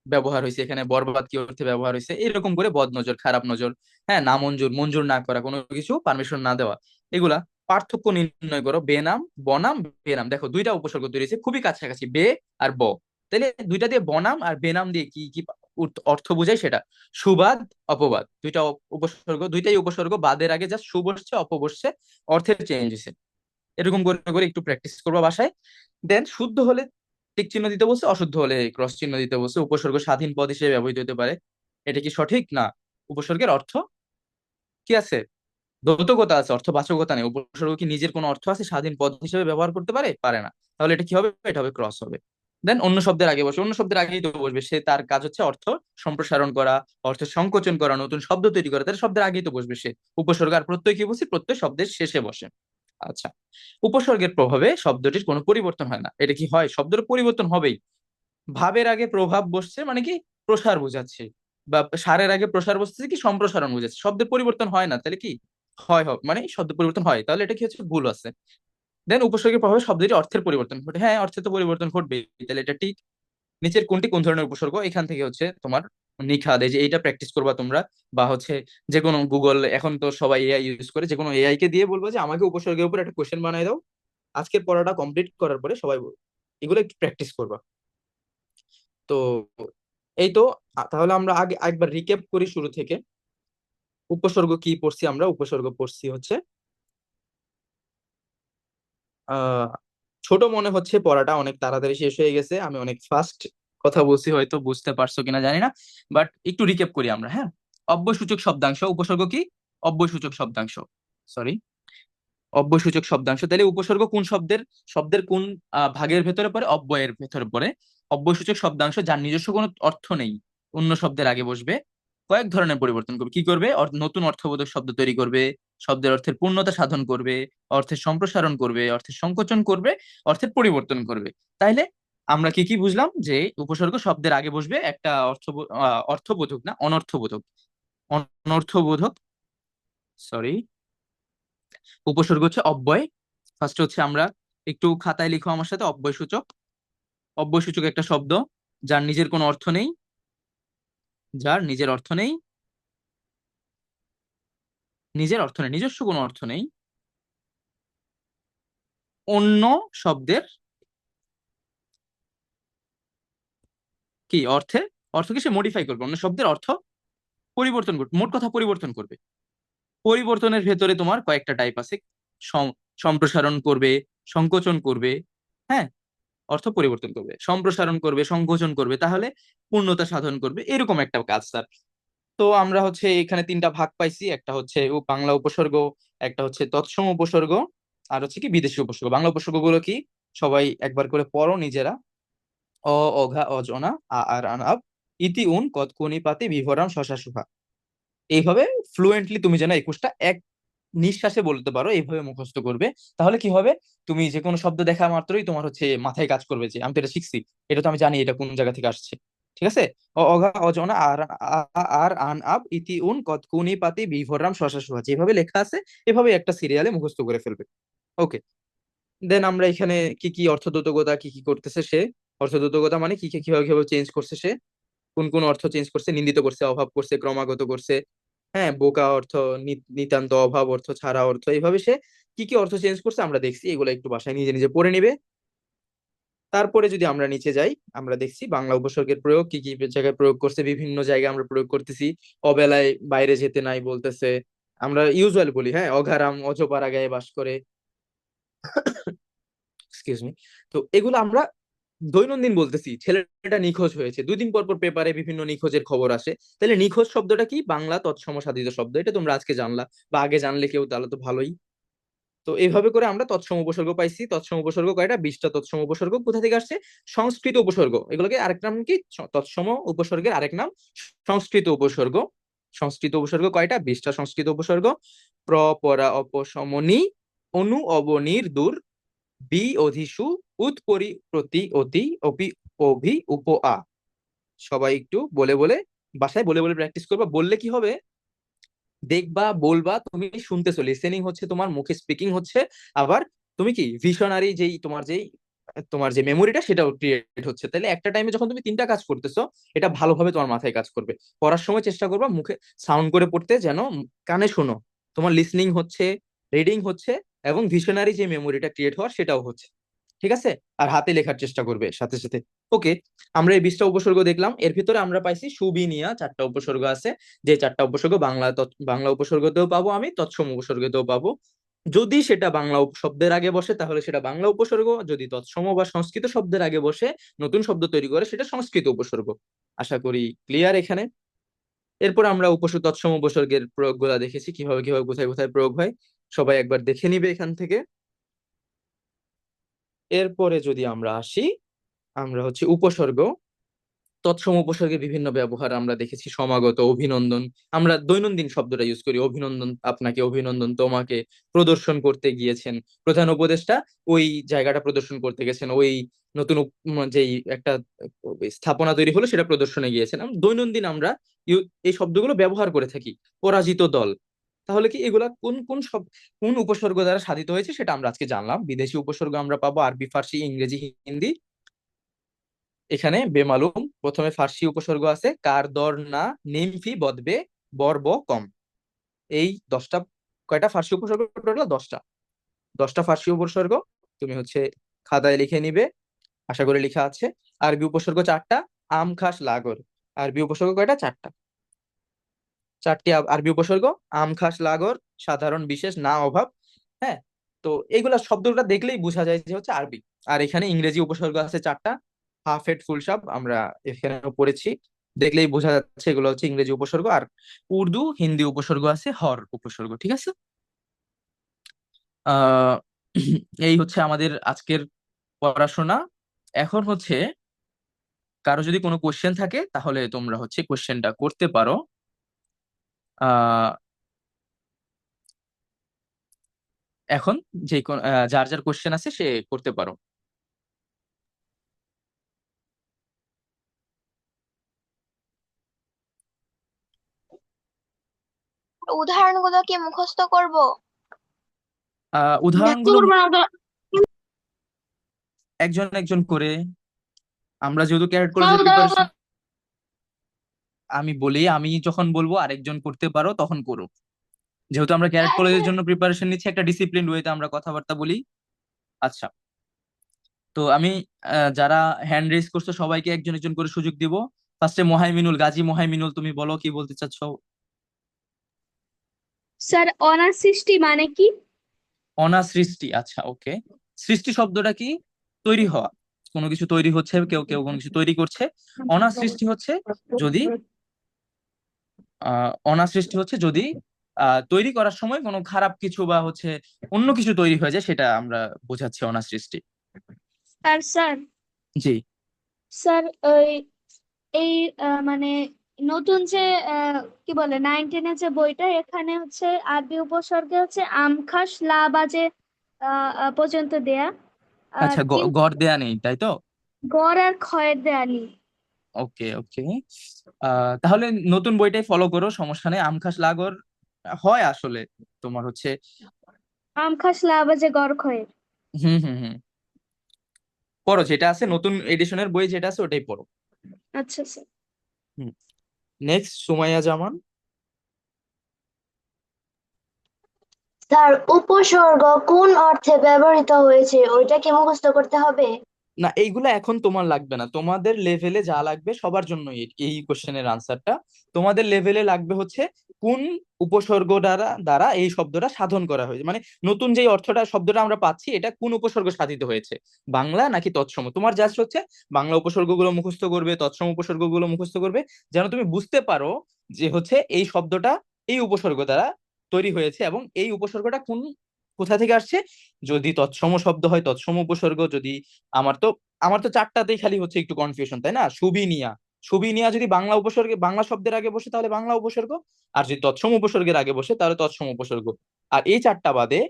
ব্যবহার হয়েছে, এখানে বরবাদ কি অর্থে ব্যবহার হয়েছে, এরকম করে বদ নজর, খারাপ নজর, হ্যাঁ, না মঞ্জুর, মঞ্জুর না করা, কোনো কিছু পারমিশন না দেওয়া, এগুলা। পার্থক্য নির্ণয় করো, বেনাম বনাম বেনাম। দেখো দুইটা উপসর্গ তৈরি হয়েছে খুবই কাছাকাছি, বে আর ব। তাহলে দুইটা দিয়ে বনাম আর বেনাম দিয়ে কি কি অর্থ বোঝায় সেটা। সুবাদ, অপবাদ, দুইটা উপসর্গ, দুইটাই উপসর্গ, বাদের আগে জাস্ট সু বসছে, অপ বসছে, অর্থের চেঞ্জ হয়েছে। এরকম করে করে একটু প্র্যাকটিস করবো বাসায়। দেন শুদ্ধ হলে টিক চিহ্ন দিতে বলছে, অশুদ্ধ হলে ক্রস চিহ্ন দিতে বলছে। উপসর্গ স্বাধীন পদ হিসেবে ব্যবহৃত হতে পারে, এটা কি সঠিক না? উপসর্গের অর্থ কি আছে, দ্যোতকতা আছে, অর্থবাচকতা নেই। উপসর্গ কি নিজের কোনো অর্থ আছে, স্বাধীন পদ হিসেবে ব্যবহার করতে পারে, পারে না। তাহলে এটা কি হবে, এটা হবে ক্রস হবে। দেন অন্য শব্দের আগে বসে, অন্য শব্দের আগেই তো বসবে সে, তার কাজ হচ্ছে অর্থ সম্প্রসারণ করা, অর্থ সংকোচন করা, নতুন শব্দ তৈরি করা, তাহলে শব্দের আগেই তো বসবে সে। উপসর্গ আর প্রত্যয় কি বলছি, প্রত্যয় শব্দের শেষে বসে। আচ্ছা, উপসর্গের প্রভাবে শব্দটির কোনো পরিবর্তন হয় না, এটা কি হয়, শব্দের পরিবর্তন হবেই। ভাবের আগে প্রভাব বসছে মানে কি, প্রসার বোঝাচ্ছে, বা সারের আগে প্রসার বসছে কি, সম্প্রসারণ বোঝাচ্ছে। শব্দের পরিবর্তন হয় না, তাহলে কি হয়, হবে মানে শব্দ পরিবর্তন হয়, তাহলে এটা কি হচ্ছে, ভুল আছে। দেন উপসর্গের প্রভাবে শব্দটি অর্থের পরিবর্তন ঘটে, হ্যাঁ, অর্থে তো পরিবর্তন ঘটবে, তাহলে এটা ঠিক। নিচের কোনটি কোন ধরনের উপসর্গ, এখান থেকে হচ্ছে তোমার নিখাদ, এই যে এইটা প্র্যাকটিস করবা তোমরা। বা হচ্ছে যে কোনো গুগল, এখন তো সবাই এআই ইউজ করে, যে কোনো এআই কে দিয়ে বলবো যে আমাকে উপসর্গের উপর একটা কোশ্চেন বানাই দাও। আজকের পড়াটা কমপ্লিট করার পরে সবাই এগুলো একটু প্র্যাকটিস করবা। তো এই তো। তাহলে আমরা আগে একবার রিক্যাপ করি শুরু থেকে। উপসর্গ কি পড়ছি আমরা, উপসর্গ পড়ছি হচ্ছে আহ ছোট মনে হচ্ছে, পড়াটা অনেক তাড়াতাড়ি শেষ হয়ে গেছে, আমি অনেক ফাস্ট কথা বলছি, হয়তো বুঝতে পারছো কিনা জানি না, বাট একটু রিক্যাপ করি আমরা, হ্যাঁ। অব্যয়সূচক শব্দাংশ, উপসর্গ কি? অব্যয়সূচক শব্দাংশ, সরি, অব্যয়সূচক শব্দাংশ। তাহলে উপসর্গ কোন শব্দের, শব্দের কোন ভাগের ভেতরে পড়ে? অব্যয়ের ভেতরে পড়ে। অব্যয়সূচক শব্দাংশ যার নিজস্ব কোনো অর্থ নেই, অন্য শব্দের আগে বসবে, কয়েক ধরনের পরিবর্তন করবে। কি করবে? নতুন অর্থবোধক শব্দ তৈরি করবে, শব্দের অর্থের পূর্ণতা সাধন করবে, অর্থের সম্প্রসারণ করবে, অর্থের সংকোচন করবে, অর্থের পরিবর্তন করবে। তাইলে আমরা কি কি বুঝলাম? যে উপসর্গ শব্দের আগে বসবে একটা অর্থবোধক না, অনর্থবোধক, অনর্থবোধক, সরি, উপসর্গ হচ্ছে অব্যয়। ফার্স্ট হচ্ছে আমরা, একটু খাতায় লিখো আমার সাথে, অব্যয়সূচক। অব্যয়সূচক একটা শব্দ যার নিজের কোনো অর্থ নেই, যার নিজের অর্থ নেই, নিজের অর্থ নেই, নিজস্ব কোনো অর্থ নেই, অন্য শব্দের কি অর্থে, অর্থকে সে মডিফাই করবে, অন্য শব্দের অর্থ পরিবর্তন করবে, মোট কথা পরিবর্তন করবে। পরিবর্তনের ভেতরে তোমার কয়েকটা টাইপ আছে, সম্প্রসারণ করবে, সংকোচন করবে, হ্যাঁ, অর্থ পরিবর্তন করবে, সম্প্রসারণ করবে, সংকোচন করবে, তাহলে পূর্ণতা সাধন করবে, এরকম একটা কাজ স্যার। তো আমরা হচ্ছে এখানে তিনটা ভাগ পাইছি, একটা হচ্ছে বাংলা উপসর্গ, একটা হচ্ছে তৎসম উপসর্গ, আর হচ্ছে কি বিদেশি উপসর্গ। বাংলা উপসর্গ গুলো কি সবাই একবার করে পড়ো নিজেরা। অ, অঘা, অজনা, আ আর আন আব, ইতি উন, কত কুনি পাতি বিভরাম শশা সুহা। এইভাবে ফ্লুয়েন্টলি তুমি যেন 21টা এক নিঃশ্বাসে বলতে পারো, এইভাবে মুখস্থ করবে। তাহলে কি হবে? তুমি যে কোনো শব্দ দেখা মাত্রই তোমার হচ্ছে মাথায় কাজ করবে যে আমি তো এটা শিখছি, এটা তো আমি জানি এটা কোন জায়গা থেকে আসছে। ঠিক আছে? অঘা, অজনা, আর আর আন আব, ইতি উন, কত কুনি পাতি বিভরাম শশা সুহা, যেভাবে লেখা আছে এভাবে একটা সিরিয়ালে মুখস্থ করে ফেলবে। ওকে, দেন আমরা এখানে কি কি অর্থদ্যোতকতা কি কি করতেছে সে, অর্থদ্যোতকতা মানে কি কি কিভাবে কিভাবে চেঞ্জ করছে সে, কোন কোন অর্থ চেঞ্জ করছে, নিন্দিত করছে, অভাব করছে, ক্রমাগত করছে, হ্যাঁ, বোকা অর্থ, নিতান্ত অভাব অর্থ, ছাড়া অর্থ, এইভাবে সে কি কি অর্থ চেঞ্জ করছে আমরা দেখছি। এগুলো একটু বাসায় নিজে নিজে পড়ে নিবে। তারপরে যদি আমরা নিচে যাই, আমরা দেখছি বাংলা উপসর্গের প্রয়োগ কি কি জায়গায় প্রয়োগ করছে, বিভিন্ন জায়গায় আমরা প্রয়োগ করতেছি। অবেলায় বাইরে যেতে নাই বলতেছে, আমরা ইউজুয়াল বলি, হ্যাঁ, অঘারাম অজপাড়া গায়ে বাস করে, এক্সকিউজ মি। তো এগুলো আমরা দৈনন্দিন বলতেছি। ছেলেটা নিখোঁজ হয়েছে, 2 দিন পর পর পেপারে বিভিন্ন নিখোঁজের খবর আসে। তাহলে নিখোঁজ শব্দটা কি? বাংলা তৎসম সাধিত শব্দ। এটা তোমরা আজকে জানলা, বা আগে জানলে কেউ, তাহলে তো ভালোই। তো এইভাবে করে আমরা তৎসম উপসর্গ পাইছি। তৎসম উপসর্গ কয়টা? 20টা তৎসম উপসর্গ। কোথা থেকে আসছে? সংস্কৃত উপসর্গ। এগুলোকে আরেক নাম কি? তৎসম উপসর্গের আরেক নাম সংস্কৃত উপসর্গ। সংস্কৃত উপসর্গ কয়টা? 20টা সংস্কৃত উপসর্গ। প্র, পরা, অপশমনী, অনু, অবনীর, দূর, বি, অধিসু, উৎপরি, প্রতি, অতি, অপি, অভি, উপ, আ। সবাই একটু বলে বলে, বাসায় বলে বলে প্র্যাকটিস করবা। বললে কি হবে? দেখবা, বলবা, তুমি শুনতেছো, লিসেনিং হচ্ছে, তোমার মুখে স্পিকিং হচ্ছে, আবার তুমি কি ভিশনারি, যেই তোমার যে মেমোরিটা সেটাও ক্রিয়েট হচ্ছে। তাহলে একটা টাইমে যখন তুমি 3টা কাজ করতেছো, এটা ভালোভাবে তোমার মাথায় কাজ করবে। পড়ার সময় চেষ্টা করবা মুখে সাউন্ড করে পড়তে, যেন কানে শোনো, তোমার লিসনিং হচ্ছে, রিডিং হচ্ছে, এবং ভিশনারি যে মেমোরিটা ক্রিয়েট হওয়ার সেটাও হচ্ছে। ঠিক আছে? আর হাতে লেখার চেষ্টা করবে সাথে সাথে। ওকে, আমরা এই 20টা উপসর্গ দেখলাম। এর ভিতরে আমরা পাইছি সুবিনিয়া 4টা উপসর্গ আছে, যে 4টা উপসর্গ বাংলা উপসর্গতেও পাবো আমি, তৎসম উপসর্গতেও পাবো। যদি সেটা বাংলা শব্দের আগে বসে তাহলে সেটা বাংলা উপসর্গ, যদি তৎসম বা সংস্কৃত শব্দের আগে বসে নতুন শব্দ তৈরি করে সেটা সংস্কৃত উপসর্গ। আশা করি ক্লিয়ার এখানে। এরপর আমরা তৎসম উপসর্গের প্রয়োগ গুলা দেখেছি, কিভাবে কিভাবে কোথায় কোথায় প্রয়োগ হয়, সবাই একবার দেখে নিবে এখান থেকে। এরপরে যদি আমরা আসি, আমরা হচ্ছে উপসর্গ, তৎসম উপসর্গের বিভিন্ন ব্যবহার আমরা দেখেছি। সমাগত, অভিনন্দন, আমরা দৈনন্দিন শব্দটা ইউজ করি। অভিনন্দন, আপনাকে অভিনন্দন, তোমাকে। প্রদর্শন করতে গিয়েছেন, প্রধান উপদেষ্টা ওই জায়গাটা প্রদর্শন করতে গেছেন, ওই নতুন যেই একটা স্থাপনা তৈরি হলো সেটা প্রদর্শনে গিয়েছেন। দৈনন্দিন আমরা এই শব্দগুলো ব্যবহার করে থাকি। পরাজিত দল, তাহলে কি এগুলা কোন কোন সব, কোন উপসর্গ দ্বারা সাধিত হয়েছে সেটা আমরা আজকে জানলাম। বিদেশি উপসর্গ আমরা পাবো আরবি, ফার্সি, ইংরেজি, হিন্দি। এখানে বেমালুম, প্রথমে ফার্সি উপসর্গ আছে, কার, দর, না, নিমফি, বদবে, বর, ব, কম। এই 10টা, কয়টা ফার্সি উপসর্গ? টোটাল 10টা। 10টা ফার্সি উপসর্গ তুমি হচ্ছে খাতায় লিখে নিবে, আশা করি লেখা আছে। আরবি উপসর্গ 4টা, আম, খাস, লাগর। আরবি উপসর্গ কয়টা? 4টা। 4টি আরবি উপসর্গ, আম, খাস, লাগর, সাধারণ, বিশেষ, না, অভাব, হ্যাঁ। তো এইগুলা শব্দগুলো দেখলেই বোঝা যায় যে হচ্ছে আরবি। আর এখানে ইংরেজি উপসর্গ আছে 4টা, হাফ হেড ফুল স্টপ আমরা এখানে পড়েছি, দেখলেই বোঝা যাচ্ছে এগুলো হচ্ছে ইংরেজি উপসর্গ। আর উর্দু হিন্দি উপসর্গ আছে হর উপসর্গ, ঠিক আছে। আহ এই হচ্ছে আমাদের আজকের পড়াশোনা। এখন হচ্ছে কারো যদি কোনো কোশ্চেন থাকে তাহলে তোমরা হচ্ছে কোশ্চেনটা করতে পারো। আহ এখন যার যার কোশ্চেন আছে সে করতে পারো। উদাহরণগুলো কি মুখস্থ করব? উদাহরণগুলো একজন একজন করে, আমরা যেহেতু ক্যারেট কলেজের প্রিপারেশন, আমি বলি আমি যখন বলবো আরেকজন করতে পারো তখন করো। যেহেতু আমরা ক্যারেট কলেজের জন্য প্রিপারেশন নিচ্ছি, একটা ডিসিপ্লিন ওয়েতে আমরা কথাবার্তা বলি। আচ্ছা, তো আমি যারা হ্যান্ড রেজ করছো সবাইকে একজন একজন করে সুযোগ দিব। ফার্স্টে মোহাইমিনুল, গাজী মোহাইমিনুল, তুমি বলো কি বলতে চাচ্ছো। স্যার অনার সৃষ্টি মানে কি? অনাসৃষ্টি, আচ্ছা ওকে। সৃষ্টি শব্দটা কি? তৈরি হওয়া, কোনো কিছু তৈরি হচ্ছে, কেউ কেউ কোনো কিছু তৈরি করছে। অনাসৃষ্টি হচ্ছে যদি অনাসৃষ্টি হচ্ছে যদি তৈরি করার সময় কোনো খারাপ কিছু বা হচ্ছে অন্য কিছু তৈরি হয়ে যায়, সেটা আমরা বোঝাচ্ছি অনাসৃষ্টি। আর স্যার জি। স্যার ওই এই মানে নতুন যে কি বলে 9-10 যে বইটা, এখানে হচ্ছে আরবি উপসর্গে হচ্ছে আম খাস লা বাজে পর্যন্ত দেয়া, আর আচ্ছা, কিন্তু গড় দেয়া নেই তাই তো? গড় আর ক্ষয়ের দেয়া নেই। ওকে ওকে। তাহলে নতুন বইটাই ফলো করো, সমস্যা নেই। আমখাস লাগর হয় আসলে তোমার হচ্ছে। আম খাস লা বাজে গড় ক্ষয়ের। হুম হুম হুম, পড়ো যেটা আছে নতুন এডিশনের বই যেটা আছে ওটাই পড়ো। আচ্ছা স্যার। হুম। নেক্সট সুমাইয়া জামান। স্যার, উপসর্গ কোন অর্থে ব্যবহৃত হয়েছে ওইটা কি মুখস্থ করতে হবে? না, এইগুলা এখন তোমার লাগবে না, তোমাদের লেভেলে যা লাগবে সবার জন্য এই কোশ্চেনের আনসারটা তোমাদের লেভেলে লাগবে হচ্ছে কোন উপসর্গ দ্বারা দ্বারা এই শব্দটা সাধন করা হয়েছে, মানে নতুন যে অর্থটা শব্দটা আমরা পাচ্ছি এটা কোন উপসর্গ সাধিত হয়েছে, বাংলা নাকি তৎসম। তোমার জাস্ট হচ্ছে বাংলা উপসর্গগুলো মুখস্থ করবে, তৎসম উপসর্গগুলো মুখস্থ করবে, যেন তুমি বুঝতে পারো যে হচ্ছে এই শব্দটা এই উপসর্গ দ্বারা তৈরি হয়েছে এবং এই উপসর্গটা কোথা থেকে আসছে। যদি তৎসম শব্দ হয় তৎসম উপসর্গ, যদি আমার তো আমার তো 4টাতেই খালি হচ্ছে একটু কনফিউশন, তাই না। সুবিনিয়া, সুবিনিয়া যদি বাংলা উপসর্গে বাংলা শব্দের আগে বসে তাহলে বাংলা উপসর্গ, আর যদি তৎসম উপসর্গের আগে বসে তাহলে তৎসম উপসর্গ। আর এই 4টা বাদে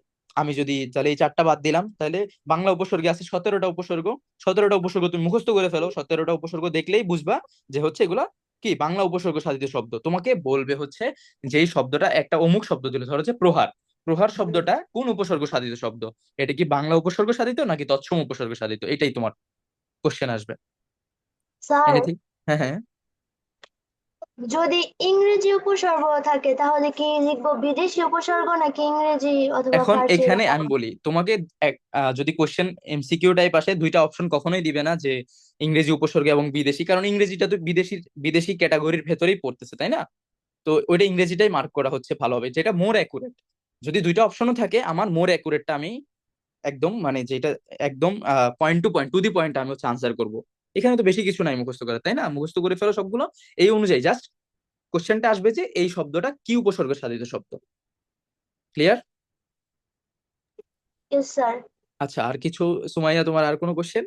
আমি যদি তাহলে এই 4টা বাদ দিলাম, তাহলে বাংলা উপসর্গে আছে 17টা উপসর্গ। 17টা উপসর্গ তুমি মুখস্থ করে ফেলো, 17টা উপসর্গ দেখলেই বুঝবা যে হচ্ছে এগুলা কি বাংলা উপসর্গ সাধিত শব্দ। তোমাকে বলবে হচ্ছে যেই শব্দটা একটা অমুক শব্দ দিল, ধরো হচ্ছে প্রহার, প্রহার শব্দটা কোন উপসর্গ সাধিত শব্দ, এটা কি বাংলা উপসর্গ সাধিত নাকি তৎসম উপসর্গ সাধিত, এটাই তোমার কোশ্চেন আসবে। Sir, anything? হ্যাঁ হ্যাঁ। যদি ইংরেজি উপসর্গ থাকে তাহলে কি লিখবো বিদেশি উপসর্গ নাকি ইংরেজি অথবা এখন ফার্সি এখানে এরকম? আমি বলি তোমাকে, যদি কোশ্চেন এমসিকিউ টাইপ আসে, দুইটা অপশন কখনোই দিবে না যে ইংরেজি উপসর্গ এবং বিদেশি, কারণ ইংরেজিটা তো বিদেশি বিদেশি ক্যাটাগরির ভেতরেই পড়তেছে, তাই না। তো ওইটা ইংরেজিটাই মার্ক করা হচ্ছে ভালো হবে, যেটা মোর অ্যাকুরেট। যদি দুইটা অপশনও থাকে আমার মোর অ্যাকুরেটটা আমি একদম মানে যেটা একদম point to point to the point আমি হচ্ছে আনসার করবো। এখানে তো বেশি কিছু নাই মুখস্থ করা, তাই না, মুখস্থ করে ফেলো সবগুলো। এই অনুযায়ী জাস্ট কোশ্চেনটা আসবে যে এই শব্দটা কি উপসর্গ সাধিত শব্দ। ক্লিয়ার? Yes sir. আচ্ছা, আর কিছু? সুমাইয়া, তোমার আর কোনো কোশ্চেন?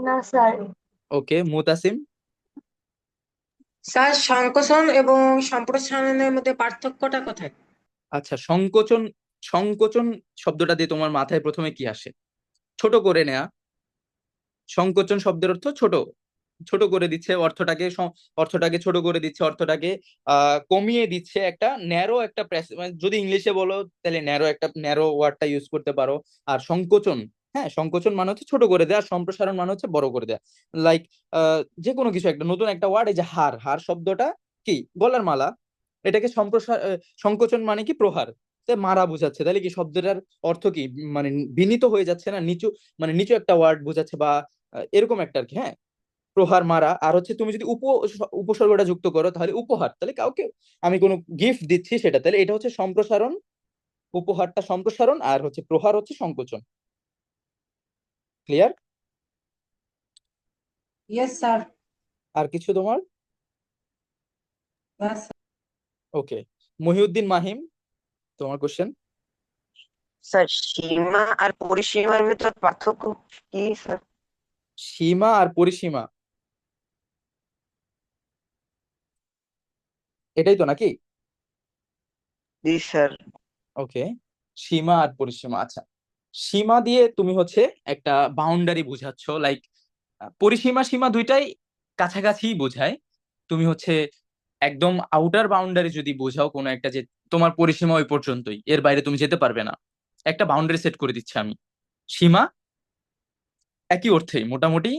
না স্যার। ওকে, মুতাসিম। স্যার, সংকোচন এবং সম্প্রসারণের মধ্যে পার্থক্যটা কোথায়? আচ্ছা, সংকোচন, সংকোচন শব্দটা দিয়ে তোমার মাথায় প্রথমে কি আসে? ছোট করে নেয়া। সংকোচন শব্দের অর্থ ছোট, ছোট করে দিচ্ছে অর্থটাকে, অর্থটাকে ছোট করে দিচ্ছে, অর্থটাকে কমিয়ে দিচ্ছে, একটা ন্যারো একটা মানে যদি ইংলিশে বলো তাহলে ন্যারো ওয়ার্ডটা ইউজ করতে পারো। আর সংকোচন, হ্যাঁ সংকোচন মানে হচ্ছে ছোট করে দেওয়া, আর সম্প্রসারণ মানে হচ্ছে বড় করে দেওয়া। লাইক যে কোনো কিছু একটা নতুন একটা ওয়ার্ড, এই যে হার, হার শব্দটা কি গলার মালা, এটাকে সংকোচন মানে কি প্রহার, মারা বোঝাচ্ছে, তাহলে কি শব্দটার অর্থ কি, মানে বিনীত হয়ে যাচ্ছে না, নিচু, মানে নিচু একটা ওয়ার্ড বোঝাচ্ছে বা এরকম একটা আর কি, হ্যাঁ। প্রহার মারা। আর হচ্ছে তুমি যদি উপসর্গটা যুক্ত করো তাহলে উপহার, তাহলে কাউকে আমি কোনো গিফট দিচ্ছি সেটা, তাহলে এটা হচ্ছে সম্প্রসারণ উপহারটা সম্প্রসারণ আর হচ্ছে প্রহার হচ্ছে সংকোচন। ক্লিয়ার? Yes sir. আর কিছু তোমার? ইয়েস। ওকে, মহিউদ্দিন মাহিম, তোমার কোশ্চেন। স্যার সীমা আর পরিসীমার ভিতর পার্থক্য কি স্যার? সীমা আর পরিসীমা, এটাই তো নাকি? জি স্যার। ওকে, সীমা আর পরিসীমা। আচ্ছা, সীমা দিয়ে তুমি হচ্ছে একটা বাউন্ডারি বুঝাচ্ছ, লাইক পরিসীমা সীমা দুইটাই কাছাকাছি বোঝায়। তুমি হচ্ছে একদম আউটার বাউন্ডারি যদি বোঝাও কোনো একটা, যে তোমার পরিসীমা ওই পর্যন্তই, এর বাইরে তুমি যেতে পারবে না, একটা বাউন্ডারি সেট করে দিচ্ছে আমি। সীমা একই অর্থেই মোটামুটি,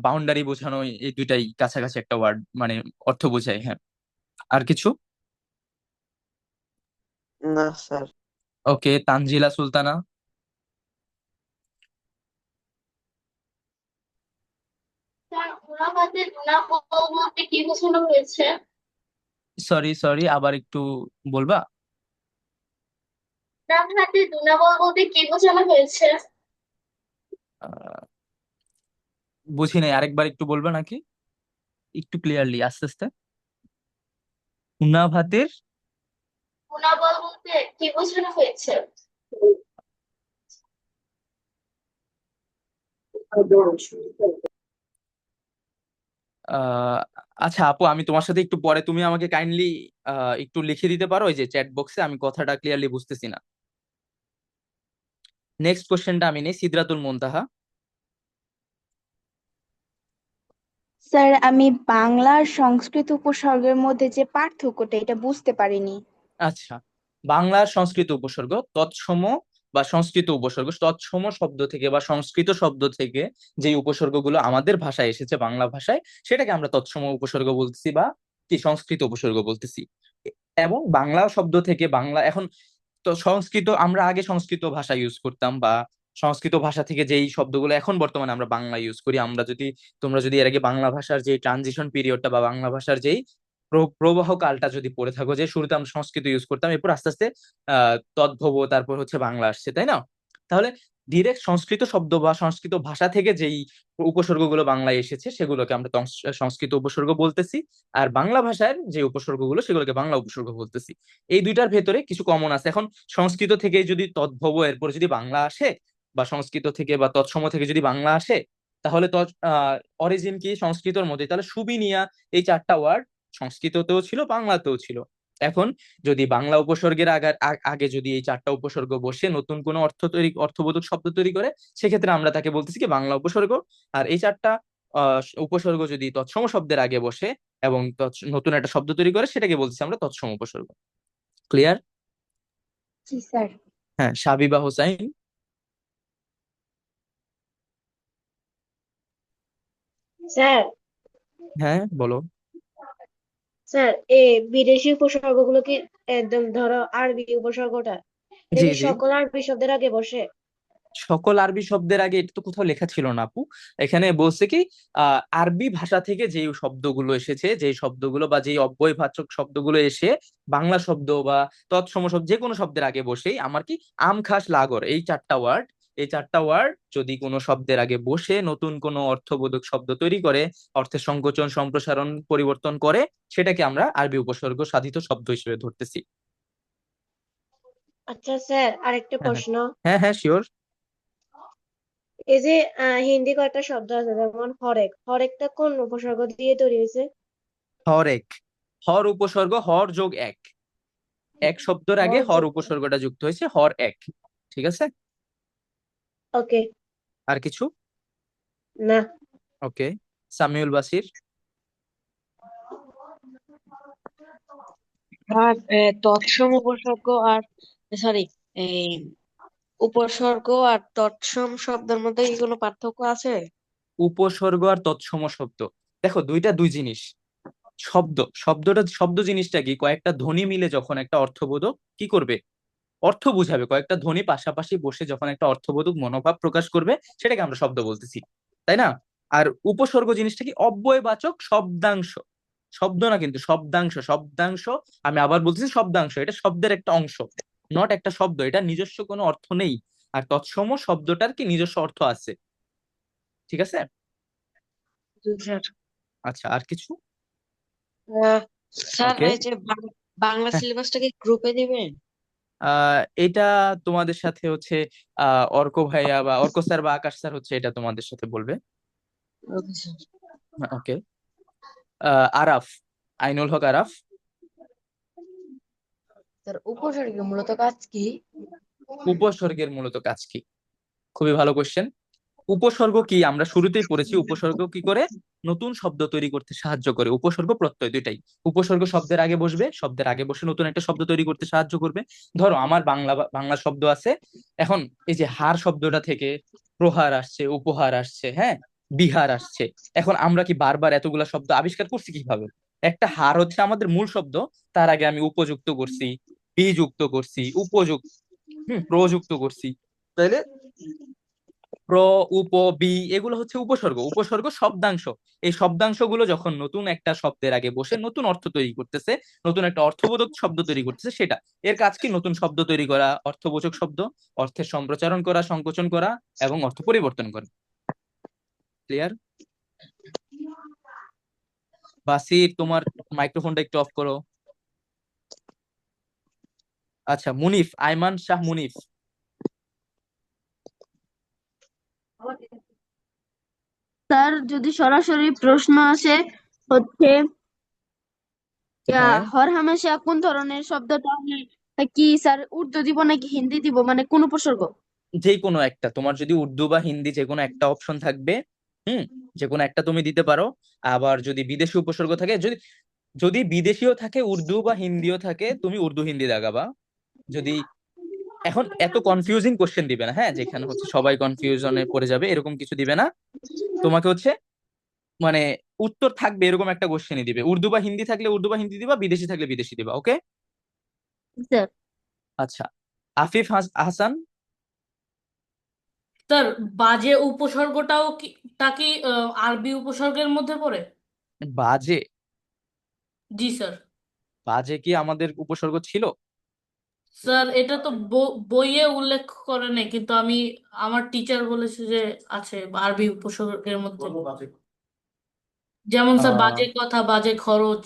বাউন্ডারি বোঝানো, এই দুইটাই কাছাকাছি একটা ওয়ার্ড, মানে অর্থ বোঝায়। হ্যাঁ, আর কিছু? না স্যার। ওকে, তানজিলা সুলতানা। স্যার ওনাবাদে গুণাবল বলতে কি বোঝানো হয়েছে? সরি সরি, আবার একটু বলবা? ওনাবাদে গুণাবল বলতে কি বোঝানো হয়েছে? আহ, বুঝি নাই, আরেকবার একটু বলবা নাকি? একটু ক্লিয়ারলি, আস্তে আস্তে। উনা ভাতের। গুণাবল বলতে কি বোঝানো হয়েছে? আহ আচ্ছা আপু, আমি তোমার সাথে একটু পরে, তুমি আমাকে কাইন্ডলি একটু লিখে দিতে পারো ওই যে চ্যাট বক্সে, আমি কথাটা ক্লিয়ারলি বুঝতেছি না। নেক্সট কোশ্চেনটা আমি নেই, সিদরাতুল মুনতাহা। স্যার আমি বাংলা আর সংস্কৃত উপসর্গের মধ্যে যে পার্থক্যটা এটা বুঝতে পারিনি। আচ্ছা, বাংলার সংস্কৃত উপসর্গ তৎসম বা সংস্কৃত উপসর্গ, তৎসম শব্দ থেকে বা সংস্কৃত শব্দ থেকে যে উপসর্গগুলো আমাদের ভাষায় এসেছে বাংলা ভাষায়, সেটাকে আমরা তৎসম উপসর্গ বলতেছি বা কি সংস্কৃত উপসর্গ বলতেছি। এবং বাংলা শব্দ থেকে, বাংলা এখন তো সংস্কৃত, আমরা আগে সংস্কৃত ভাষা ইউজ করতাম, বা সংস্কৃত ভাষা থেকে যেই শব্দগুলো এখন বর্তমানে আমরা বাংলা ইউজ করি, আমরা যদি, তোমরা যদি এর আগে বাংলা ভাষার যে ট্রানজিশন পিরিয়ডটা বা বাংলা ভাষার যেই প্রবাহ কালটা যদি পড়ে থাকো, যে শুরুতে আমরা সংস্কৃত ইউজ করতাম, এরপর আস্তে আস্তে তদ্ভব, তারপর হচ্ছে বাংলা আসছে, তাই না? তাহলে ডিরেক্ট সংস্কৃত শব্দ বা সংস্কৃত ভাষা থেকে যেই উপসর্গগুলো বাংলায় এসেছে সেগুলোকে আমরা সংস্কৃত উপসর্গ বলতেছি, আর বাংলা ভাষার যে উপসর্গগুলো সেগুলোকে বাংলা উপসর্গ বলতেছি। এই দুইটার ভেতরে কিছু কমন আছে। এখন সংস্কৃত থেকে যদি তদ্ভব এরপর যদি বাংলা আসে, বা সংস্কৃত থেকে বা তৎসম থেকে যদি বাংলা আসে, তাহলে অরিজিন কি সংস্কৃতর মধ্যে, তাহলে সুবিনিয়া, এই চারটা ওয়ার্ড সংস্কৃততেও ছিল বাংলাতেও ছিল। এখন যদি বাংলা উপসর্গের আগে আগে যদি এই চারটা উপসর্গ বসে নতুন কোনো অর্থবোধক শব্দ তৈরি করে, সেক্ষেত্রে আমরা তাকে বলতেছি কি বাংলা উপসর্গ। আর এই চারটা উপসর্গ যদি তৎসম শব্দের আগে বসে এবং নতুন একটা শব্দ তৈরি করে, সেটাকে বলতেছি আমরা তৎসম উপসর্গ। ক্লিয়ার? জি স্যার। হ্যাঁ, সাবিবা হোসাইন। স্যার হ্যাঁ বলো। স্যার এই বিদেশি উপসর্গগুলো কি একদম ধরো আরবি উপসর্গটা এটা জি কি জি, সকল আরবি শব্দের আগে বসে? সকল আরবি শব্দের আগে, এটা তো কোথাও লেখা ছিল না আপু। এখানে বলছে কি, আরবি ভাষা থেকে যে শব্দগুলো এসেছে, যে শব্দগুলো বা যেই অব্যয়বাচক শব্দগুলো এসে বাংলা শব্দ বা তৎসম শব্দ যে কোনো শব্দের আগে বসেই, আমার কি আম খাস লাগর, এই চারটা ওয়ার্ড, এই চারটা ওয়ার্ড যদি কোনো শব্দের আগে বসে নতুন কোনো অর্থবোধক শব্দ তৈরি করে, অর্থের সংকোচন সম্প্রসারণ পরিবর্তন করে, সেটাকে আমরা আরবি উপসর্গ সাধিত শব্দ হিসেবে ধরতেছি। আচ্ছা স্যার আরেকটা হ্যাঁ হ্যাঁ প্রশ্ন। হ্যাঁ হ্যাঁ, শিওর। এই যে হিন্দি কয়েকটা শব্দ আছে যেমন হরেক, হরেকটা কোন উপসর্গ দিয়ে তৈরি হয়েছে? হর এক, হর উপসর্গ, হর যোগ এক, এক শব্দের আগে হর হর। উপসর্গটা যুক্ত হয়েছে, হর এক। ঠিক আছে? ওকে। আর কিছু? না। ওকে, সামিউল বাসির। আর তৎসম উপসর্গ আর সরি এই উপসর্গ আর তৎসম শব্দের মধ্যে কি কোনো পার্থক্য আছে? উপসর্গ আর তৎসম শব্দ, দেখো দুইটা দুই জিনিস। শব্দ জিনিসটা কি, কয়েকটা ধ্বনি মিলে যখন একটা অর্থবোধক কি করবে, অর্থ বুঝাবে, কয়েকটা ধ্বনি পাশাপাশি বসে যখন একটা অর্থবোধক মনোভাব প্রকাশ করবে, সেটাকে আমরা শব্দ বলতেছি, তাই না? আর উপসর্গ জিনিসটা কি, অব্যয়বাচক শব্দাংশ, শব্দ না কিন্তু শব্দাংশ, শব্দাংশ, আমি আবার বলতেছি শব্দাংশ, এটা শব্দের একটা অংশ। নট একটা শব্দ, এটা নিজস্ব কোনো অর্থ নেই। আর তৎসম শব্দটার কি নিজস্ব অর্থ আছে। ঠিক আছে। জি স্যার। আচ্ছা, আর কিছু? আহ, স্যার ওকে। এই যে বাংলা সিলেবাসটাকে গ্রুপে দিবেন? এটা তোমাদের সাথে হচ্ছে অর্ক ভাইয়া বা অর্ক স্যার বা আকাশ স্যার হচ্ছে এটা তোমাদের সাথে বলবে। Okay sir. Okay. Araf, Ainul Haque Araf. Sir উপসর্গের মূলত কাজ কি? উপসর্গের মূলত কাজ কি? খুবই ভালো কোশ্চেন। উপসর্গ কি আমরা শুরুতেই পড়েছি, উপসর্গ কি করে নতুন শব্দ তৈরি করতে সাহায্য করে। উপসর্গ প্রত্যয় দুইটাই। উপসর্গ শব্দের আগে বসবে, শব্দের আগে বসে নতুন একটা শব্দ তৈরি করতে সাহায্য করবে। ধরো আমার বাংলা শব্দ আছে, এখন এই যে হার শব্দটা থেকে প্রহার আসছে, উপহার আসছে, হ্যাঁ, বিহার আসছে। এখন আমরা কি বারবার এতগুলা শব্দ আবিষ্কার করছি কিভাবে? একটা হার হচ্ছে আমাদের মূল শব্দ, তার আগে আমি উপযুক্ত করছি, বিযুক্ত করছি, উপযুক্ত, প্রযুক্ত করছি। তাইলে প্র, উপ, বি এগুলো হচ্ছে উপসর্গ। উপসর্গ শব্দাংশ। এই শব্দাংশ গুলো যখন নতুন একটা শব্দের আগে বসে নতুন অর্থ তৈরি করতেছে, নতুন একটা অর্থবোধক শব্দ তৈরি করতেছে, সেটা এর কাজ কি? নতুন শব্দ তৈরি করা, অর্থবোচক শব্দ, অর্থের সম্প্রচারণ করা, সংকোচন করা এবং অর্থ পরিবর্তন করা। ক্লিয়ার? বাসির, তোমার মাইক্রোফোনটা একটু অফ করো। আচ্ছা, মুনিফ, আইমান শাহ মুনিফ। স্যার যদি সরাসরি প্রশ্ন আসে হচ্ছে হ্যাঁ, হর হামেশা কোন ধরনের শব্দ, তাহলে কি স্যার উর্দু দিব নাকি হিন্দি দিব, মানে কোন উপসর্গ? যে কোনো একটা, তোমার যদি উর্দু বা হিন্দি যে কোনো একটা অপশন থাকবে। হুম, যে কোনো একটা তুমি দিতে পারো। আবার যদি বিদেশি উপসর্গ থাকে, যদি যদি বিদেশিও থাকে, উর্দু বা হিন্দিও থাকে, তুমি উর্দু হিন্দি দাগাবা। যদি এখন এত কনফিউজিং কোশ্চেন দিবে না, হ্যাঁ, যেখানে হচ্ছে সবাই কনফিউশনে পড়ে যাবে এরকম কিছু দিবে না। তোমাকে হচ্ছে মানে উত্তর থাকবে এরকম একটা কোশ্চেনই দিবে। উর্দু বা হিন্দি থাকলে উর্দু বা হিন্দি দিবা, বিদেশি থাকলে বিদেশি দিবা। ওকে। স্যার আচ্ছা, আফিফ হাসান। স্যার বাজে উপসর্গটাও কি তা কি আরবি উপসর্গের মধ্যে পড়ে? বাজে? জি স্যার। বাজে কি আমাদের উপসর্গ ছিল? স্যার এটা তো বইয়ে উল্লেখ করে নাই, কিন্তু আমার টিচার বলেছে যে আছে আরবি উপসর্গের মধ্যে, যেমন স্যার আহ বাজে কথা, বাজে খরচ।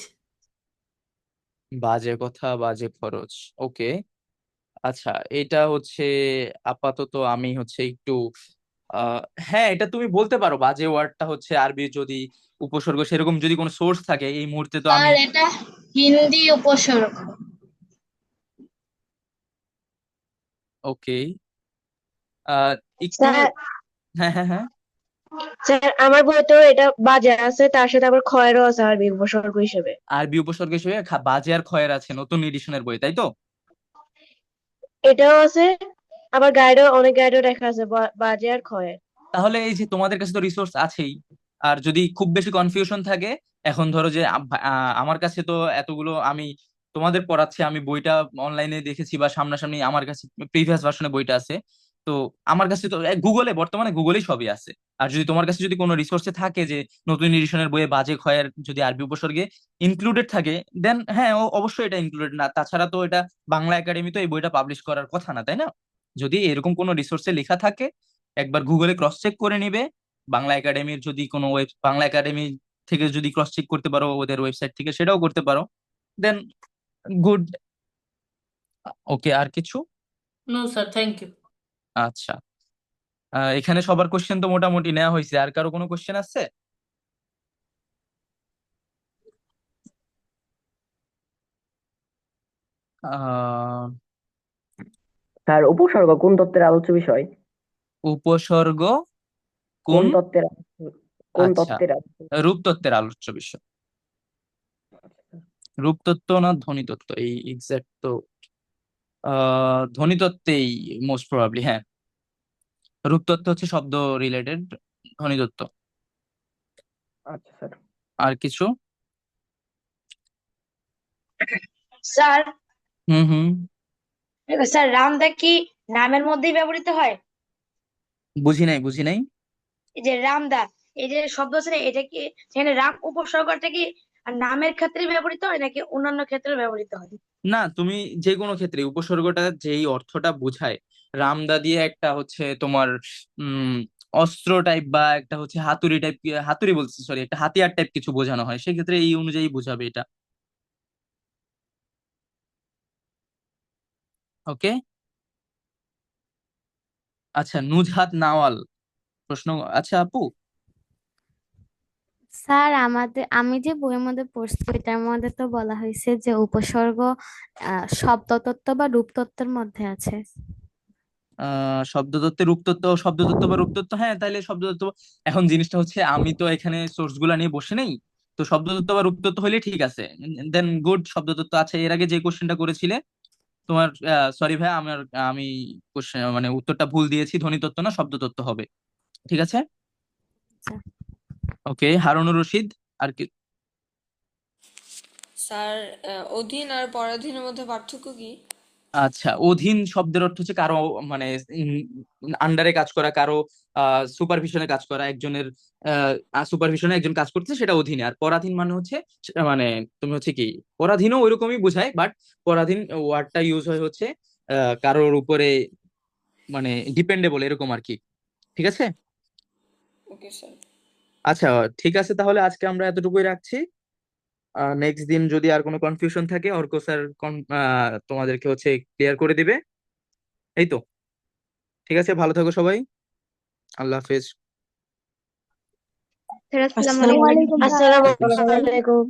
বাজে কথা, বাজে খরচ। ওকে। আচ্ছা, এটা হচ্ছে আপাতত আমি হচ্ছে একটু আহ হ্যাঁ, এটা তুমি বলতে পারো। বাজে ওয়ার্ডটা হচ্ছে আরবি যদি উপসর্গ সেরকম যদি কোনো সোর্স থাকে, এই মুহূর্তে তো আমি। স্যার এটা হিন্দি উপসর্গ। ওকে। আহ একটু। স্যার হ্যাঁ, হ্যাঁ, হ্যাঁ। স্যার আমার বইতেও এটা বাজে আছে, তার সাথে আবার খয়েরও আছে আরবি উপসর্গ হিসেবে। আরবি উপসর্গ হিসেবে বাজে আর খয়ের আছে নতুন এডিশনের বই, তাই তো? এটাও আছে, আবার অনেক গাইডেও লেখা আছে বাজে আর খয়ের। তাহলে এই যে তোমাদের কাছে তো রিসোর্স আছেই। আর যদি খুব বেশি কনফিউশন থাকে, এখন ধরো যে আমার কাছে তো এতগুলো আমি তোমাদের পড়াচ্ছি, আমি বইটা অনলাইনে দেখেছি বা সামনাসামনি আমার কাছে প্রিভিয়াস ভার্সনে বইটা আছে। তো আমার কাছে তো গুগলে, বর্তমানে গুগলেই সবই আছে। আর যদি তোমার কাছে যদি কোনো রিসোর্সে থাকে যে নতুন এডিশনের বইয়ে বাজে ক্ষয়ের যদি আরবি উপসর্গে ইনক্লুডেড থাকে, দেন হ্যাঁ, অবশ্যই এটা ইনক্লুডেড। না তাছাড়া তো এটা বাংলা একাডেমি তো এই বইটা পাবলিশ করার কথা না, তাই না? যদি এরকম কোনো রিসোর্সে লেখা থাকে, একবার গুগলে ক্রস চেক করে নিবে। বাংলা একাডেমির যদি কোনো বাংলা একাডেমি থেকে যদি ক্রস চেক করতে পারো, ওদের ওয়েবসাইট থেকে সেটাও করতে পারো। দেন গুড। ওকে, আর কিছু? No sir, thank you. আচ্ছা, এখানে সবার কোশ্চেন তো মোটামুটি নেওয়া হয়েছে। আর কারো কোনো কোশ্চেন আছে? আহ স্যার উপসর্গ কোন তত্ত্বের আলোচ্য বিষয়? উপসর্গ কোন কোন? তত্ত্বের কোন আচ্ছা, তত্ত্বের আলোচ্য বিষয়? রূপতত্ত্বের আলোচ্য বিষয়। রূপতত্ত্ব না ধ্বনিতত্ত্ব, এই এক্সাক্ট তো ধ্বনিতত্ত্বেই মোস্ট প্রবাবলি, হ্যাঁ। রূপতত্ত্ব হচ্ছে শব্দ রিলেটেড, ধ্বনিতত্ত্ব। আচ্ছা স্যার। আর কিছু? স্যার হুম, হুম। স্যার রামদা কি নামের মধ্যেই ব্যবহৃত হয়? বুঝি নাই, বুঝি নাই। এই যে রামদা, এই যে শব্দ আছে না, এটা কি সেখানে রাম উপসর্গটা কি নামের ক্ষেত্রে ব্যবহৃত হয় নাকি অন্যান্য ক্ষেত্রে ব্যবহৃত হয়? না, তুমি যে কোনো ক্ষেত্রে উপসর্গটা যেই অর্থটা বোঝায়, রামদা দিয়ে একটা হচ্ছে তোমার উম অস্ত্র টাইপ বা একটা হচ্ছে হাতুড়ি টাইপ, হাতুড়ি বলছি সরি, একটা হাতিয়ার টাইপ কিছু বোঝানো হয়, সেক্ষেত্রে এই অনুযায়ী বোঝাবে এটা। ওকে। আচ্ছা, নুজহাত নাওয়াল প্রশ্ন। আচ্ছা আপু, স্যার আমি যে বইয়ের মধ্যে পড়ছি এটার মধ্যে তো বলা হয়েছে যে উপসর্গ শব্দতত্ত্ব বা রূপতত্ত্বের মধ্যে আছে। শব্দতত্ত্বে রূপতত্ত্ব, শব্দতত্ত্ব বা রূপতত্ত্ব, হ্যাঁ তাইলে শব্দতত্ত্ব। এখন জিনিসটা হচ্ছে আমি তো এখানে সোর্স গুলা নিয়ে বসে নেই, তো শব্দতত্ত্ব বা রূপতত্ত্ব হলে ঠিক আছে। দেন গুড, শব্দতত্ত্ব আছে। এর আগে যে কোশ্চেনটা করেছিলে তোমার, সরি ভাই, আমি মানে উত্তরটা ভুল দিয়েছি, ধ্বনিতত্ত্ব না শব্দতত্ত্ব হবে। ঠিক আছে। আচ্ছা। ওকে, হারুনুর রশিদ। আর কি? স্যার অধীন আর পরাধীনের মধ্যে পার্থক্য কি? আচ্ছা, অধীন শব্দের অর্থ হচ্ছে কারো মানে আন্ডারে কাজ করা, কারো সুপারভিশনে কাজ করা, একজনের সুপারভিশনে একজন কাজ করছে, সেটা অধীনে। আর পরাধীন মানে হচ্ছে সেটা মানে তুমি হচ্ছে কি, পরাধীনও ওইরকমই বোঝায়, বাট পরাধীন ওয়ার্ডটা ইউজ হয় হচ্ছে কারোর উপরে মানে ডিপেন্ডেবল এরকম আর কি। ঠিক আছে। Okay sir. আচ্ছা, ঠিক আছে, তাহলে আজকে আমরা এতটুকুই রাখছি। নেক্সট দিন যদি আর কোনো কনফিউশন থাকে অর্ক স্যার তোমাদেরকে হচ্ছে ক্লিয়ার করে দিবে। এই তো। ঠিক আছে, ভালো থাকো সবাই। আল্লাহ হাফেজ। স্যার আসসালামু আসসালামু আলাইকুম। আলাইকুম স্যার। আসসালামু ওয়ালাইকুম আসসালাম। আলাইকুম।